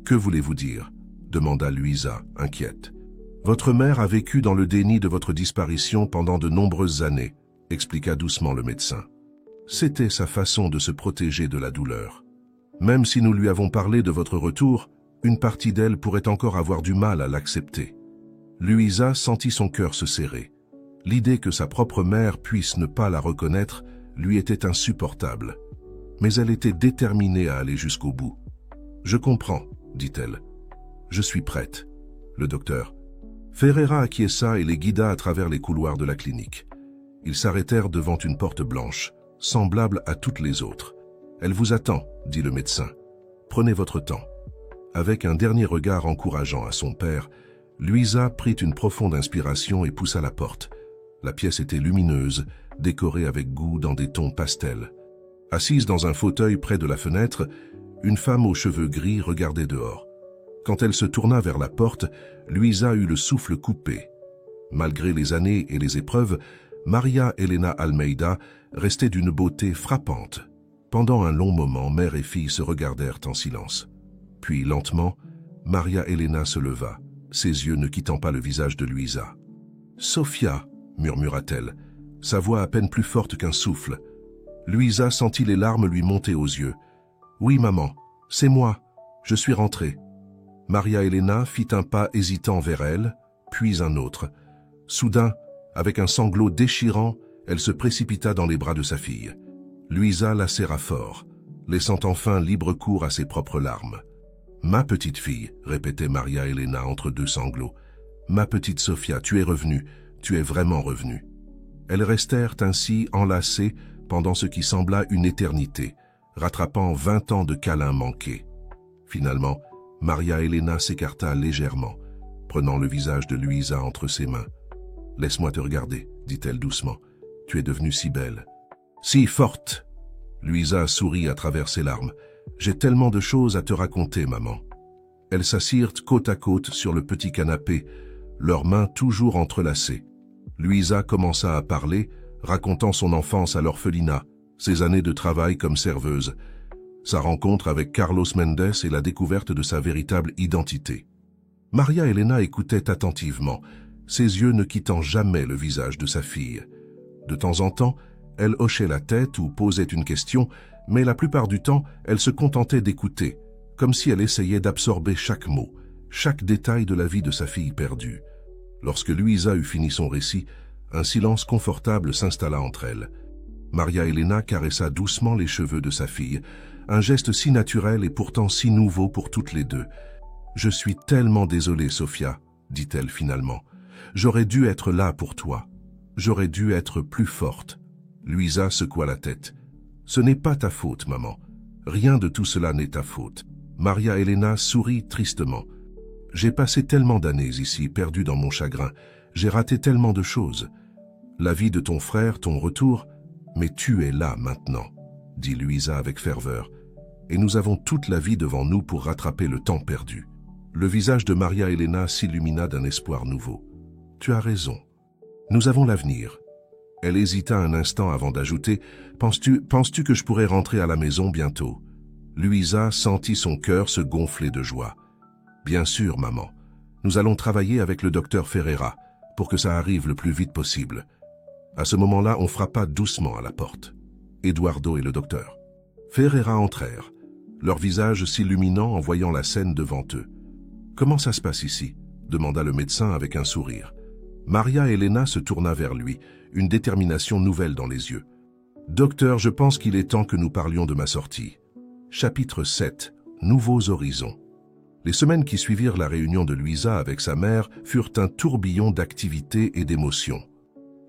Que voulez-vous dire » demanda Luísa, inquiète. « Votre mère a vécu dans le déni de votre disparition pendant de nombreuses années, » expliqua doucement le médecin. C'était sa façon de se protéger de la douleur. Même si nous lui avons parlé de votre retour, une partie d'elle pourrait encore avoir du mal à l'accepter. Luísa sentit son cœur se serrer. L'idée que sa propre mère puisse ne pas la reconnaître lui était insupportable. Mais elle était déterminée à aller jusqu'au bout. « Je comprends, » dit-elle. « Je suis prête. » Le docteur. Ferreira acquiesça et les guida à travers les couloirs de la clinique. Ils s'arrêtèrent devant une porte blanche, semblable à toutes les autres. « Elle vous attend, » dit le médecin. « Prenez votre temps. » Avec un dernier regard encourageant à son père, Luísa prit une profonde inspiration et poussa la porte. La pièce était lumineuse, décorée avec goût dans des tons pastels. Assise dans un fauteuil près de la fenêtre, une femme aux cheveux gris regardait dehors. Quand elle se tourna vers la porte, Luísa eut le souffle coupé. Malgré les années et les épreuves, Maria Helena Almeida restait d'une beauté frappante. Pendant un long moment, mère et fille se regardèrent en silence. Puis, lentement, Maria Helena se leva, ses yeux ne quittant pas le visage de Luísa. « Sofia » murmura-t-elle, sa voix à peine plus forte qu'un souffle. Luísa sentit les larmes lui monter aux yeux. « Oui, maman, c'est moi, je suis rentrée. » Maria Helena fit un pas hésitant vers elle, puis un autre. Soudain, avec un sanglot déchirant, elle se précipita dans les bras de sa fille. Luísa la serra fort, laissant enfin libre cours à ses propres larmes. « Ma petite fille » répétait Maria Helena entre deux sanglots. « Ma petite Sofia, tu es revenue, tu es vraiment revenue. » Elles restèrent ainsi enlacées pendant ce qui sembla une éternité, rattrapant 20 ans de câlins manqués. Finalement, Maria Helena s'écarta légèrement, prenant le visage de Luísa entre ses mains. « Laisse-moi te regarder, » dit-elle doucement. « Tu es devenue si belle. »« Si forte !» Luísa sourit à travers ses larmes. « J'ai tellement de choses à te raconter, maman. » Elles s'assirent côte à côte sur le petit canapé, leurs mains toujours entrelacées. Luísa commença à parler, racontant son enfance à l'orphelinat, ses années de travail comme serveuse, sa rencontre avec Carlos Mendes et la découverte de sa véritable identité. Maria Helena écoutait attentivement, ses yeux ne quittant jamais le visage de sa fille. De temps en temps, elle hochait la tête ou posait une question, mais la plupart du temps, elle se contentait d'écouter, comme si elle essayait d'absorber chaque mot, chaque détail de la vie de sa fille perdue. Lorsque Luísa eut fini son récit, un silence confortable s'installa entre elles. Maria Helena caressa doucement les cheveux de sa fille, un geste si naturel et pourtant si nouveau pour toutes les deux. « Je suis tellement désolée, Sofia, dit-elle finalement. J'aurais dû être là pour toi. J'aurais dû être plus forte. » Luisa secoua la tête. « Ce n'est pas ta faute, maman. Rien de tout cela n'est ta faute. » Maria Elena sourit tristement. « J'ai passé tellement d'années ici, perdue dans mon chagrin. J'ai raté tellement de choses. La vie de ton frère, ton retour, mais tu es là maintenant, » dit Luisa avec ferveur. « Et nous avons toute la vie devant nous pour rattraper le temps perdu. » Le visage de Maria Elena s'illumina d'un espoir nouveau. « Tu as raison. Nous avons l'avenir. » Elle hésita un instant avant d'ajouter « Penses-tu que je pourrais rentrer à la maison bientôt ?» Luisa sentit son cœur se gonfler de joie. « Bien sûr, maman. Nous allons travailler avec le docteur Ferreira pour que ça arrive le plus vite possible. » À ce moment-là, on frappa doucement à la porte. Eduardo et le docteur. Ferreira entrèrent, leur visage s'illuminant en voyant la scène devant eux. « Comment ça se passe ici ?» demanda le médecin avec un sourire. Maria Elena se tourna vers lui, une détermination nouvelle dans les yeux. « Docteur, je pense qu'il est temps que nous parlions de ma sortie. » Chapitre 7. Nouveaux horizons. Les semaines qui suivirent la réunion de Luisa avec sa mère furent un tourbillon d'activités et d'émotions.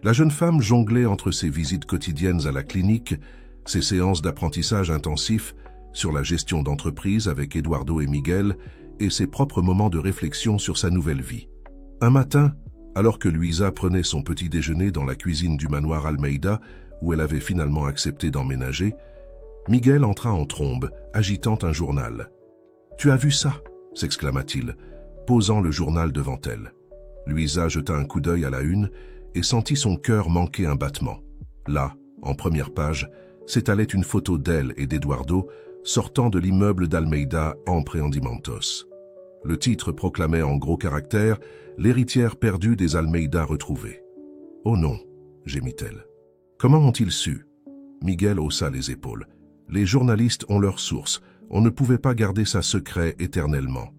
La jeune femme jonglait entre ses visites quotidiennes à la clinique, ses séances d'apprentissage intensif sur la gestion d'entreprise avec Eduardo et Miguel et ses propres moments de réflexion sur sa nouvelle vie. Un matin, alors que Luisa prenait son petit déjeuner dans la cuisine du manoir Almeida, où elle avait finalement accepté d'emménager, Miguel entra en trombe, agitant un journal. « Tu as vu ça ?» s'exclama-t-il, posant le journal devant elle. Luisa jeta un coup d'œil à la une et sentit son cœur manquer un battement. Là, en première page, s'étalait une photo d'elle et d'Eduardo sortant de l'immeuble d'Almeida Empreendimentos. Le titre proclamait en gros caractères « L'héritière perdue des Almeida retrouvée ». « Oh non !» gémit-elle. « Comment ont-ils su ?» Miguel haussa les épaules. « Les journalistes ont leurs sources. On ne pouvait pas garder ça secret éternellement. »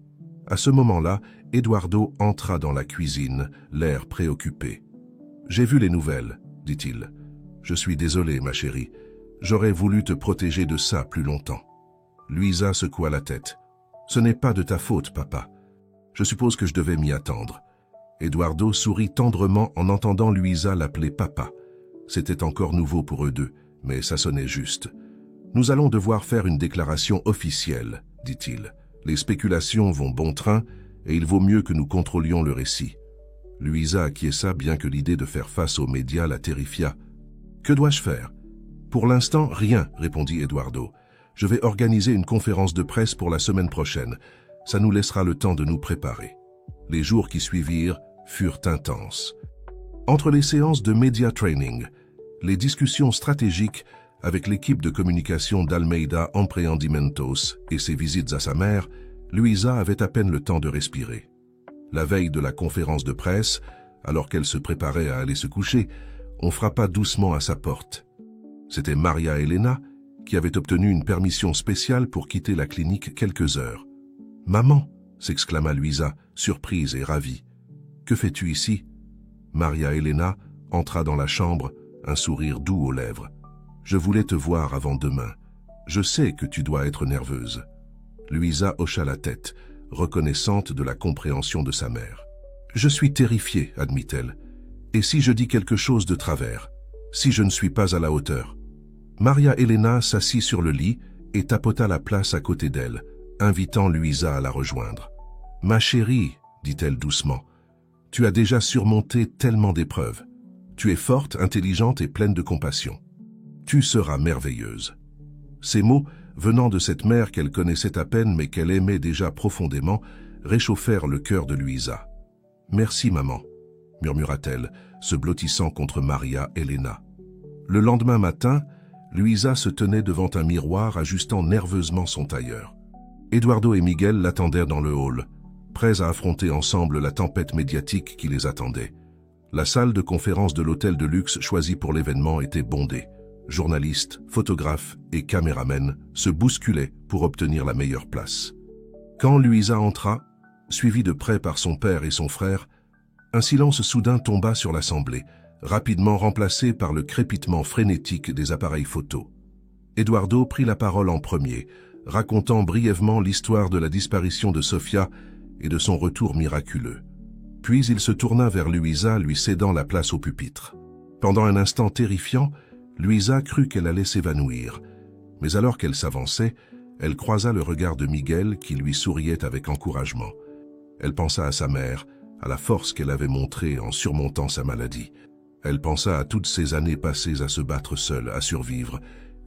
À ce moment-là, Eduardo entra dans la cuisine, l'air préoccupé. « J'ai vu les nouvelles, » dit-il. « Je suis désolé, ma chérie. J'aurais voulu te protéger de ça plus longtemps. » Luisa secoua la tête. « Ce n'est pas de ta faute, papa. Je suppose que je devais m'y attendre. » Eduardo sourit tendrement en entendant Luisa l'appeler papa. C'était encore nouveau pour eux deux, mais ça sonnait juste. « Nous allons devoir faire une déclaration officielle, » dit-il. « Les spéculations vont bon train et il vaut mieux que nous contrôlions le récit. » Luisa acquiesça bien que l'idée de faire face aux médias la terrifia. « Que dois-je faire ?»« Pour l'instant, rien, » répondit Eduardo. « Je vais organiser une conférence de presse pour la semaine prochaine. Ça nous laissera le temps de nous préparer. » Les jours qui suivirent furent intenses. Entre les séances de media training, les discussions stratégiques avec l'équipe de communication d'Almeida Empreendimentos et ses visites à sa mère, Luisa avait à peine le temps de respirer. La veille de la conférence de presse, alors qu'elle se préparait à aller se coucher, on frappa doucement à sa porte. C'était Maria Elena, qui avait obtenu une permission spéciale pour quitter la clinique quelques heures. « Maman !» s'exclama Luisa, surprise et ravie. « Que fais-tu ici ?» Maria Elena entra dans la chambre, un sourire doux aux lèvres. « Je voulais te voir avant demain. Je sais que tu dois être nerveuse. » Luisa hocha la tête, reconnaissante de la compréhension de sa mère. « Je suis terrifiée, admit-elle. Et si je dis quelque chose de travers? Si je ne suis pas à la hauteur ?» Maria Elena s'assit sur le lit et tapota la place à côté d'elle, invitant Luisa à la rejoindre. « Ma chérie, » dit-elle doucement, « tu as déjà surmonté tellement d'épreuves. Tu es forte, intelligente et pleine de compassion. Tu seras merveilleuse. » Ces mots, venant de cette mère qu'elle connaissait à peine mais qu'elle aimait déjà profondément, réchauffèrent le cœur de Luisa. « Merci, maman, » murmura-t-elle, se blottissant contre Maria Elena. Le lendemain matin, Luisa se tenait devant un miroir ajustant nerveusement son tailleur. Eduardo et Miguel l'attendirent dans le hall, prêts à affronter ensemble la tempête médiatique qui les attendait. La salle de conférence de l'hôtel de luxe choisi pour l'événement était bondée. Journalistes, photographes et caméramens se bousculaient pour obtenir la meilleure place. Quand Luisa entra, suivie de près par son père et son frère, un silence soudain tomba sur l'assemblée, rapidement remplacé par le crépitement frénétique des appareils photo. Eduardo prit la parole en premier, racontant brièvement l'histoire de la disparition de Sofia et de son retour miraculeux. Puis il se tourna vers Louisa, lui cédant la place au pupitre. Pendant un instant terrifiant, Louisa crut qu'elle allait s'évanouir. Mais alors qu'elle s'avançait, elle croisa le regard de Miguel qui lui souriait avec encouragement. Elle pensa à sa mère, à la force qu'elle avait montrée en surmontant sa maladie. Elle pensa à toutes ces années passées à se battre seule, à survivre,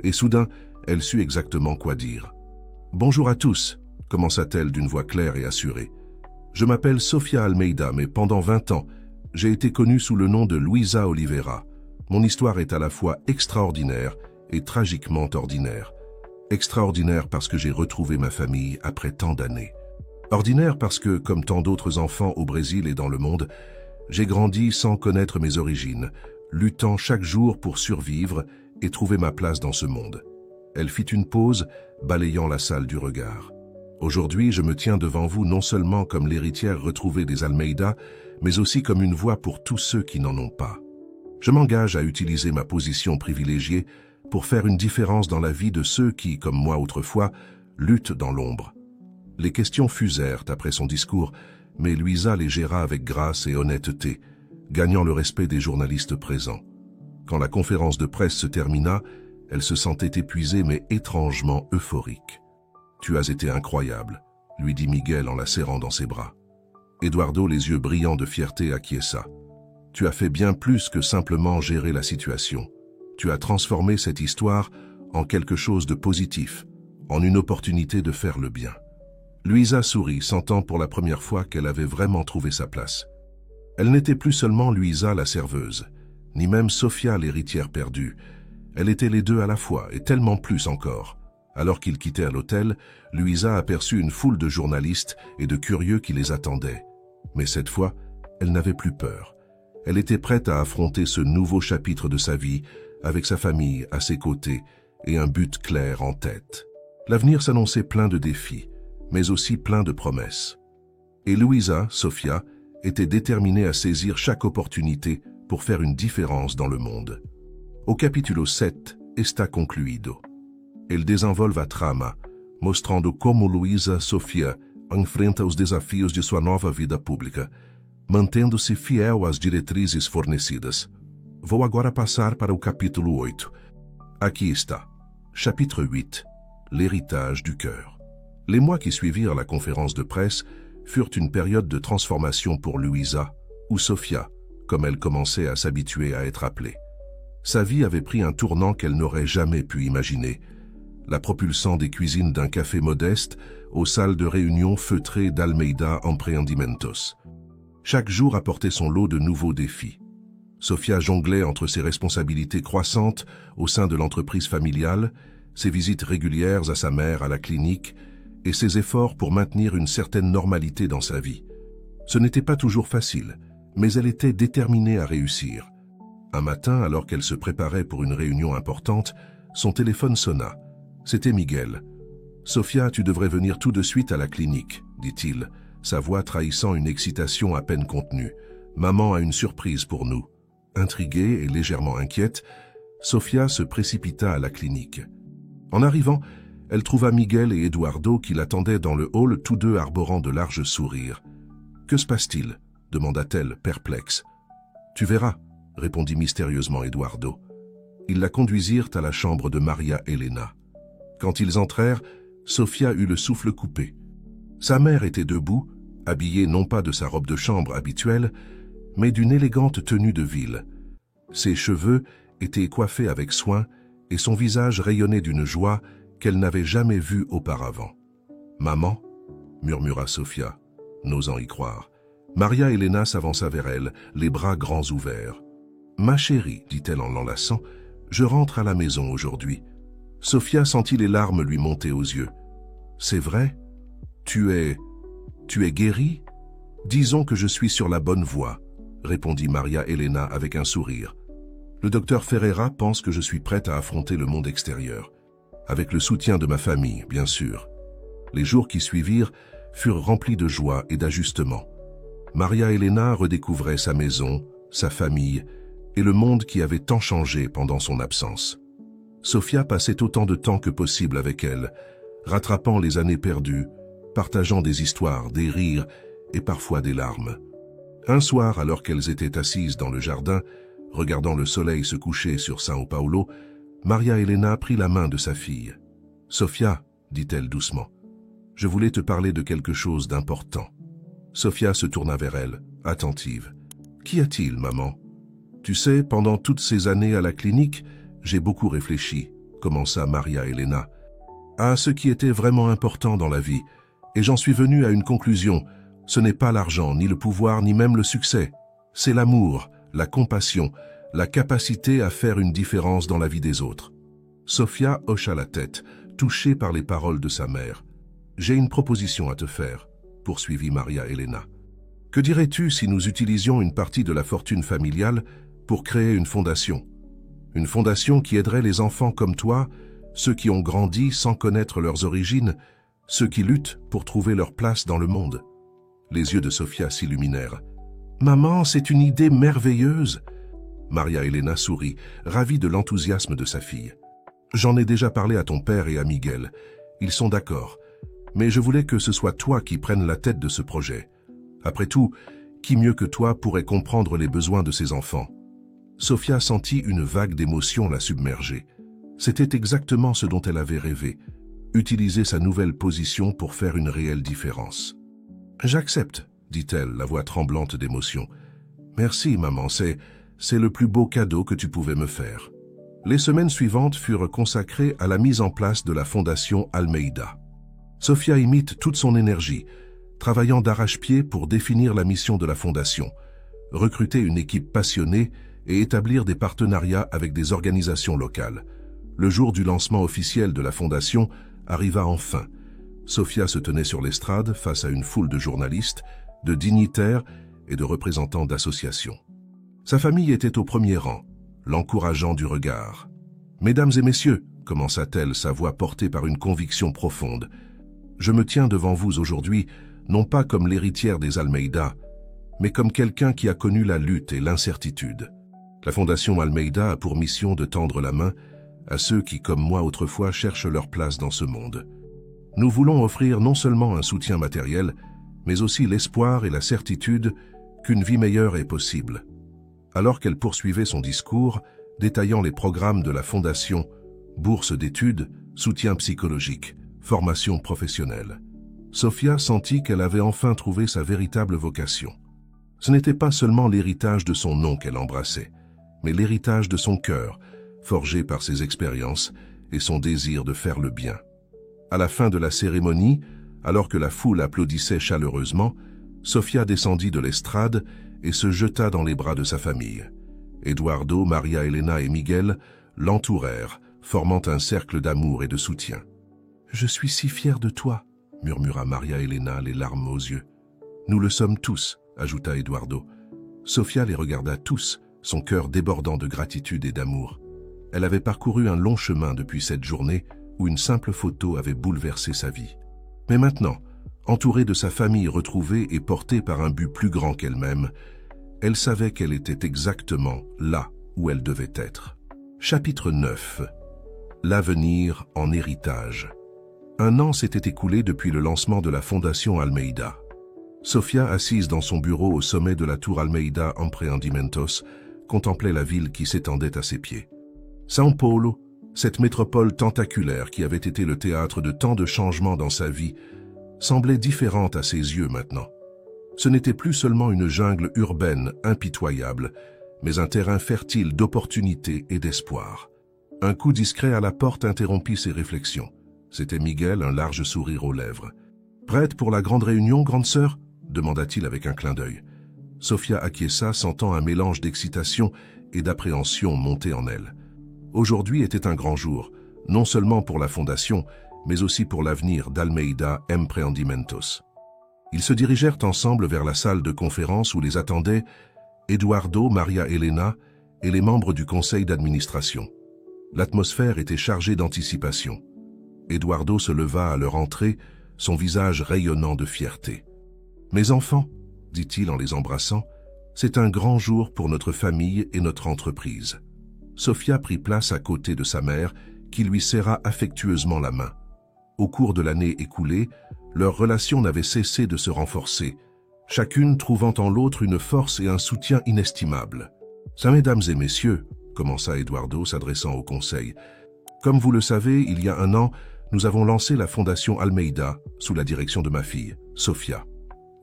et soudain, elle sut exactement quoi dire. « Bonjour à tous », commença-t-elle d'une voix claire et assurée. « Je m'appelle Sofia Almeida, mais pendant 20 ans, j'ai été connue sous le nom de Luisa Oliveira. Mon histoire est à la fois extraordinaire et tragiquement ordinaire. Extraordinaire parce que j'ai retrouvé ma famille après tant d'années. Ordinaire parce que, comme tant d'autres enfants au Brésil et dans le monde, j'ai grandi sans connaître mes origines, luttant chaque jour pour survivre et trouver ma place dans ce monde. » Elle fit une pause, balayant la salle du regard. « Aujourd'hui, je me tiens devant vous non seulement comme l'héritière retrouvée des Almeida, mais aussi comme une voix pour tous ceux qui n'en ont pas. Je m'engage à utiliser ma position privilégiée pour faire une différence dans la vie de ceux qui, comme moi autrefois, luttent dans l'ombre. » Les questions fusèrent après son discours, mais Luisa les géra avec grâce et honnêteté, gagnant le respect des journalistes présents. Quand la conférence de presse se termina, elle se sentait épuisée mais étrangement euphorique. « Tu as été incroyable », lui dit Miguel en la serrant dans ses bras. Eduardo, les yeux brillants de fierté, acquiesça. « Tu as fait bien plus que simplement gérer la situation. Tu as transformé cette histoire en quelque chose de positif, en une opportunité de faire le bien. » Luisa sourit, sentant pour la première fois qu'elle avait vraiment trouvé sa place. Elle n'était plus seulement Luisa la serveuse, ni même Sofia l'héritière perdue. Elle était les deux à la fois, et tellement plus encore. Alors qu'ils quittèrent l'hôtel, Luisa aperçut une foule de journalistes et de curieux qui les attendaient. Mais cette fois, elle n'avait plus peur. Elle était prête à affronter ce nouveau chapitre de sa vie, avec sa famille à ses côtés et un but clair en tête. L'avenir s'annonçait plein de défis, mais aussi plein de promesses. Et Luisa, Sofia, était déterminée à saisir chaque opportunité pour faire une différence dans le monde. O capítulo 7 está concluído. Ele desenvolve a trama, mostrando como Luisa Sofia enfrenta os desafios de sua nova vida pública, mantendo-se fiel às diretrizes fornecidas. Vou agora passar para o capítulo 8. Aqui está. Chapitre 8. L'héritage du cœur. Les mois qui suivirent la conférence de presse furent une période de transformation pour Luisa, ou Sofia, comme elle commençait à s'habituer à être appelée. Sa vie avait pris un tournant qu'elle n'aurait jamais pu imaginer, la propulsant des cuisines d'un café modeste aux salles de réunion feutrées d'Almeida Empreendimentos. Chaque jour apportait son lot de nouveaux défis. Sofia jonglait entre ses responsabilités croissantes au sein de l'entreprise familiale, ses visites régulières à sa mère à la clinique et ses efforts pour maintenir une certaine normalité dans sa vie. Ce n'était pas toujours facile, mais elle était déterminée à réussir. Un matin, alors qu'elle se préparait pour une réunion importante, son téléphone sonna. C'était Miguel. « Sofia, tu devrais venir tout de suite à la clinique, » dit-il, sa voix trahissant une excitation à peine contenue. « Maman a une surprise pour nous. » Intriguée et légèrement inquiète, Sofia se précipita à la clinique. En arrivant, elle trouva Miguel et Eduardo qui l'attendaient dans le hall, tous deux arborant de larges sourires. « Que se passe-t-il » demanda-t-elle, perplexe. « Tu verras » répondit mystérieusement Eduardo. Ils la conduisirent à la chambre de Maria Elena. Quand ils entrèrent, Sofia eut le souffle coupé. Sa mère était debout, habillée non pas de sa robe de chambre habituelle, mais d'une élégante tenue de ville. Ses cheveux étaient coiffés avec soin et son visage rayonnait d'une joie qu'elle n'avait jamais vue auparavant. « Maman » murmura Sofia, n'osant y croire. Maria Elena s'avança vers elle, les bras grands ouverts. « Ma chérie, dit-elle en l'enlaçant, je rentre à la maison aujourd'hui. » Sofia sentit les larmes lui monter aux yeux. « C'est vrai ? Tu es guérie ? Disons que je suis sur la bonne voie, » répondit Maria Elena avec un sourire. « Le docteur Ferreira pense que je suis prête à affronter le monde extérieur, avec le soutien de ma famille, bien sûr. » Les jours qui suivirent furent remplis de joie et d'ajustement. Maria Elena redécouvrait sa maison, sa famille et le monde qui avait tant changé pendant son absence. Sofia passait autant de temps que possible avec elle, rattrapant les années perdues, partageant des histoires, des rires et parfois des larmes. Un soir, alors qu'elles étaient assises dans le jardin, regardant le soleil se coucher sur São Paulo, Maria Helena prit la main de sa fille. « Sofia, dit-elle doucement, je voulais te parler de quelque chose d'important. » Sofia se tourna vers elle, attentive. « Qu'y a-t-il, maman ? » « Tu sais, pendant toutes ces années à la clinique, j'ai beaucoup réfléchi, commença Maria Helena, à ce qui était vraiment important dans la vie, et j'en suis venu à une conclusion. Ce n'est pas l'argent, ni le pouvoir, ni même le succès. C'est l'amour, la compassion, la capacité à faire une différence dans la vie des autres. Sofia hocha la tête, touchée par les paroles de sa mère. « J'ai une proposition à te faire, » poursuivit Maria Helena. « Que dirais-tu si nous utilisions une partie de la fortune familiale pour créer une fondation? Une fondation qui aiderait les enfants comme toi, ceux qui ont grandi sans connaître leurs origines, ceux qui luttent pour trouver leur place dans le monde. » Les yeux de Sofia s'illuminèrent. « Maman, c'est une idée merveilleuse !» Maria Helena sourit, ravie de l'enthousiasme de sa fille. « J'en ai déjà parlé à ton père et à Miguel. Ils sont d'accord. Mais je voulais que ce soit toi qui prennes la tête de ce projet. Après tout, qui mieux que toi pourrait comprendre les besoins de ses enfants ?» Sofia sentit une vague d'émotion la submerger. C'était exactement ce dont elle avait rêvé, utiliser sa nouvelle position pour faire une réelle différence. « J'accepte, » dit-elle, la voix tremblante d'émotion. « Merci, maman, c'est le plus beau cadeau que tu pouvais me faire. » Les semaines suivantes furent consacrées à la mise en place de la fondation Almeida. Sofia y mit toute son énergie, travaillant d'arrache-pied pour définir la mission de la fondation, recruter une équipe passionnée et établir des partenariats avec des organisations locales. Le jour du lancement officiel de la fondation arriva enfin. Sofia se tenait sur l'estrade face à une foule de journalistes, de dignitaires et de représentants d'associations. Sa famille était au premier rang, l'encourageant du regard. « Mesdames et messieurs, » commença-t-elle, sa voix portée par une conviction profonde, « je me tiens devant vous aujourd'hui, non pas comme l'héritière des Almeida, mais comme quelqu'un qui a connu la lutte et l'incertitude. La Fondation Almeida a pour mission de tendre la main à ceux qui, comme moi autrefois, cherchent leur place dans ce monde. Nous voulons offrir non seulement un soutien matériel, mais aussi l'espoir et la certitude qu'une vie meilleure est possible. » Alors qu'elle poursuivait son discours, détaillant les programmes de la Fondation, bourse d'études, soutien psychologique, formation professionnelle, Sofia sentit qu'elle avait enfin trouvé sa véritable vocation. Ce n'était pas seulement l'héritage de son nom qu'elle embrassait, mais l'héritage de son cœur, forgé par ses expériences et son désir de faire le bien. À la fin de la cérémonie, alors que la foule applaudissait chaleureusement, Sofia descendit de l'estrade et se jeta dans les bras de sa famille. Eduardo, Maria Helena et Miguel l'entourèrent, formant un cercle d'amour et de soutien. « Je suis si fière de toi », murmura Maria Helena, les larmes aux yeux. « Nous le sommes tous », ajouta Eduardo. Sofia les regarda tous, son cœur débordant de gratitude et d'amour. Elle avait parcouru un long chemin depuis cette journée où une simple photo avait bouleversé sa vie. Mais maintenant, entourée de sa famille retrouvée et portée par un but plus grand qu'elle-même, elle savait qu'elle était exactement là où elle devait être. Chapitre 9. L'avenir en héritage. Un an s'était écoulé depuis le lancement de la Fondation Almeida. Sofia, assise dans son bureau au sommet de la tour Almeida Empreendimentos, contemplait la ville qui s'étendait à ses pieds. São Paulo, cette métropole tentaculaire qui avait été le théâtre de tant de changements dans sa vie, semblait différente à ses yeux maintenant. Ce n'était plus seulement une jungle urbaine impitoyable, mais un terrain fertile d'opportunités et d'espoir. Un coup discret à la porte interrompit ses réflexions. C'était Miguel, un large sourire aux lèvres. « Prête pour la grande réunion, grande sœur ?» demanda-t-il avec un clin d'œil. Sofia acquiesça, sentant un mélange d'excitation et d'appréhension monter en elle. Aujourd'hui était un grand jour, non seulement pour la Fondation, mais aussi pour l'avenir d'Almeida Empreendimentos. Ils se dirigèrent ensemble vers la salle de conférence où les attendaient Eduardo, Maria Helena et les membres du conseil d'administration. L'atmosphère était chargée d'anticipation. Eduardo se leva à leur entrée, son visage rayonnant de fierté. « Mes enfants, » dit-il en les embrassant, « c'est un grand jour pour notre famille et notre entreprise. » Sofia prit place à côté de sa mère, qui lui serra affectueusement la main. Au cours de l'année écoulée, leur relation n'avait cessé de se renforcer, chacune trouvant en l'autre une force et un soutien inestimables. « Mesdames et messieurs », commença Eduardo s'adressant au conseil, « comme vous le savez, il y a un an, nous avons lancé la Fondation Almeida sous la direction de ma fille, Sofia.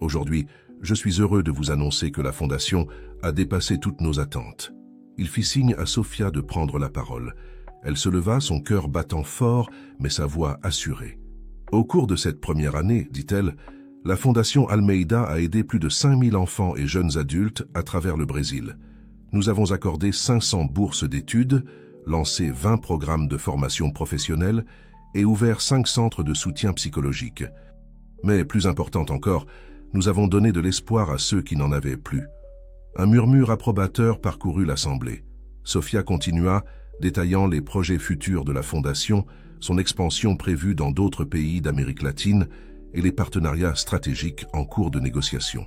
Aujourd'hui, je suis heureux de vous annoncer que la Fondation a dépassé toutes nos attentes. » Il fit signe à Sofia de prendre la parole. Elle se leva, son cœur battant fort, mais sa voix assurée. « Au cours de cette première année, dit-elle, la Fondation Almeida a aidé plus de 5000 enfants et jeunes adultes à travers le Brésil. Nous avons accordé 500 bourses d'études, lancé 20 programmes de formation professionnelle et ouvert 5 centres de soutien psychologique. Mais plus important encore, nous avons donné de l'espoir à ceux qui n'en avaient plus. » Un murmure approbateur parcourut l'assemblée. Sofia continua, détaillant les projets futurs de la Fondation, son expansion prévue dans d'autres pays d'Amérique latine et les partenariats stratégiques en cours de négociation.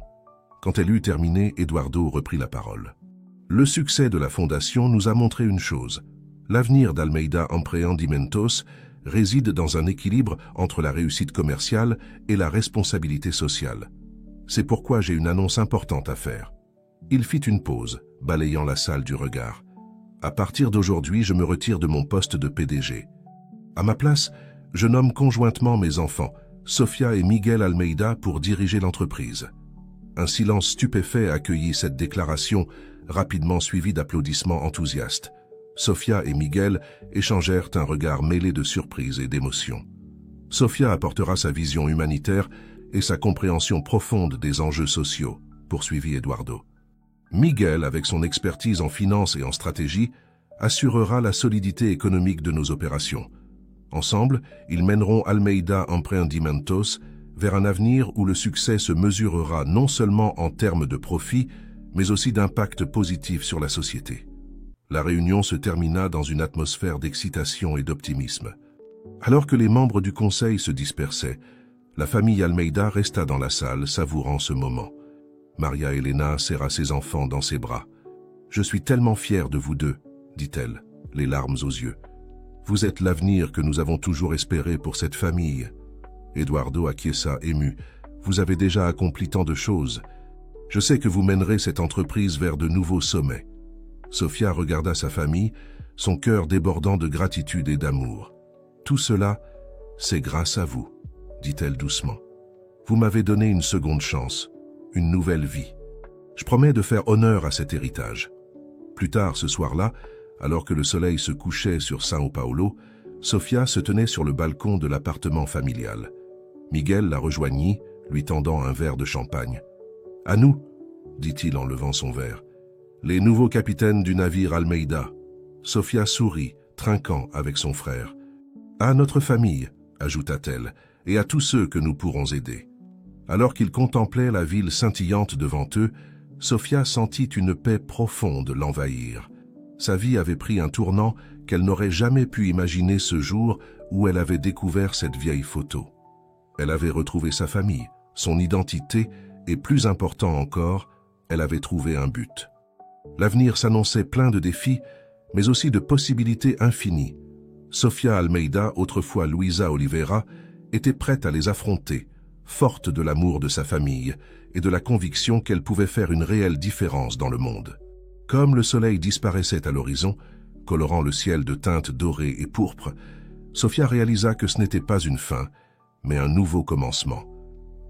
Quand elle eut terminé, Eduardo reprit la parole. « Le succès de la Fondation nous a montré une chose. L'avenir d'Almeida Empreendimentos réside dans un équilibre entre la réussite commerciale et la responsabilité sociale. C'est pourquoi j'ai une annonce importante à faire. » Il fit une pause, balayant la salle du regard. « À partir d'aujourd'hui, je me retire de mon poste de PDG. À ma place, je nomme conjointement mes enfants, Sofia et Miguel Almeida, pour diriger l'entreprise. » Un silence stupéfait accueillit cette déclaration, rapidement suivie d'applaudissements enthousiastes. Sofia et Miguel échangèrent un regard mêlé de surprise et d'émotion. Sofia apportera sa vision humanitaire et sa compréhension profonde des enjeux sociaux, poursuivit Eduardo. Miguel, avec son expertise en finance et en stratégie, assurera la solidité économique de nos opérations. Ensemble, ils mèneront Almeida Empreendimentos vers un avenir où le succès se mesurera non seulement en termes de profit, mais aussi d'impact positif sur la société. La réunion se termina dans une atmosphère d'excitation et d'optimisme. Alors que les membres du conseil se dispersaient, la famille Almeida resta dans la salle, savourant ce moment. Maria Elena serra ses enfants dans ses bras. « Je suis tellement fière de vous deux, » dit-elle, les larmes aux yeux. « Vous êtes l'avenir que nous avons toujours espéré pour cette famille. » Eduardo acquiesça ému. « Vous avez déjà accompli tant de choses. Je sais que vous mènerez cette entreprise vers de nouveaux sommets. » Sofia regarda sa famille, son cœur débordant de gratitude et d'amour. « Tout cela, c'est grâce à vous, » dit-elle doucement. « Vous m'avez donné une seconde chance. Une nouvelle vie. Je promets de faire honneur à cet héritage. » Plus tard ce soir-là, alors que le soleil se couchait sur São Paulo, Sofia se tenait sur le balcon de l'appartement familial. Miguel la rejoignit, lui tendant un verre de champagne. « À nous, » dit-il en levant son verre. « Les nouveaux capitaines du navire Almeida. » Sofia sourit, trinquant avec son frère. « À notre famille, » ajouta-t-elle, « et à tous ceux que nous pourrons aider. » Alors qu'ils contemplaient la ville scintillante devant eux, Sofia sentit une paix profonde l'envahir. Sa vie avait pris un tournant qu'elle n'aurait jamais pu imaginer ce jour où elle avait découvert cette vieille photo. Elle avait retrouvé sa famille, son identité et, plus important encore, elle avait trouvé un but. L'avenir s'annonçait plein de défis, mais aussi de possibilités infinies. Sofia Almeida, autrefois Luisa Oliveira, était prête à les affronter, forte de l'amour de sa famille et de la conviction qu'elle pouvait faire une réelle différence dans le monde. Comme le soleil disparaissait à l'horizon, colorant le ciel de teintes dorées et pourpres, Sofia réalisa que ce n'était pas une fin, mais un nouveau commencement.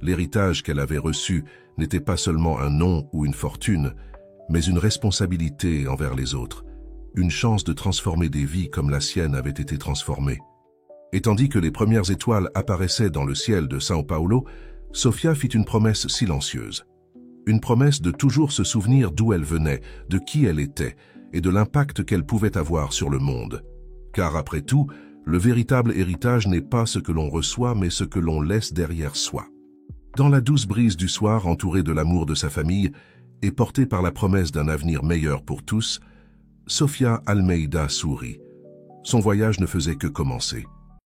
L'héritage qu'elle avait reçu n'était pas seulement un nom ou une fortune, mais une responsabilité envers les autres, une chance de transformer des vies comme la sienne avait été transformée. Et tandis que les premières étoiles apparaissaient dans le ciel de São Paulo, Sofia fit une promesse silencieuse. Une promesse de toujours se souvenir d'où elle venait, de qui elle était et de l'impact qu'elle pouvait avoir sur le monde. Car après tout, le véritable héritage n'est pas ce que l'on reçoit, mais ce que l'on laisse derrière soi. Dans la douce brise du soir, entourée de l'amour de sa famille et portée par la promesse d'un avenir meilleur pour tous, Sofia Almeida sourit. Son voyage ne faisait que commencer.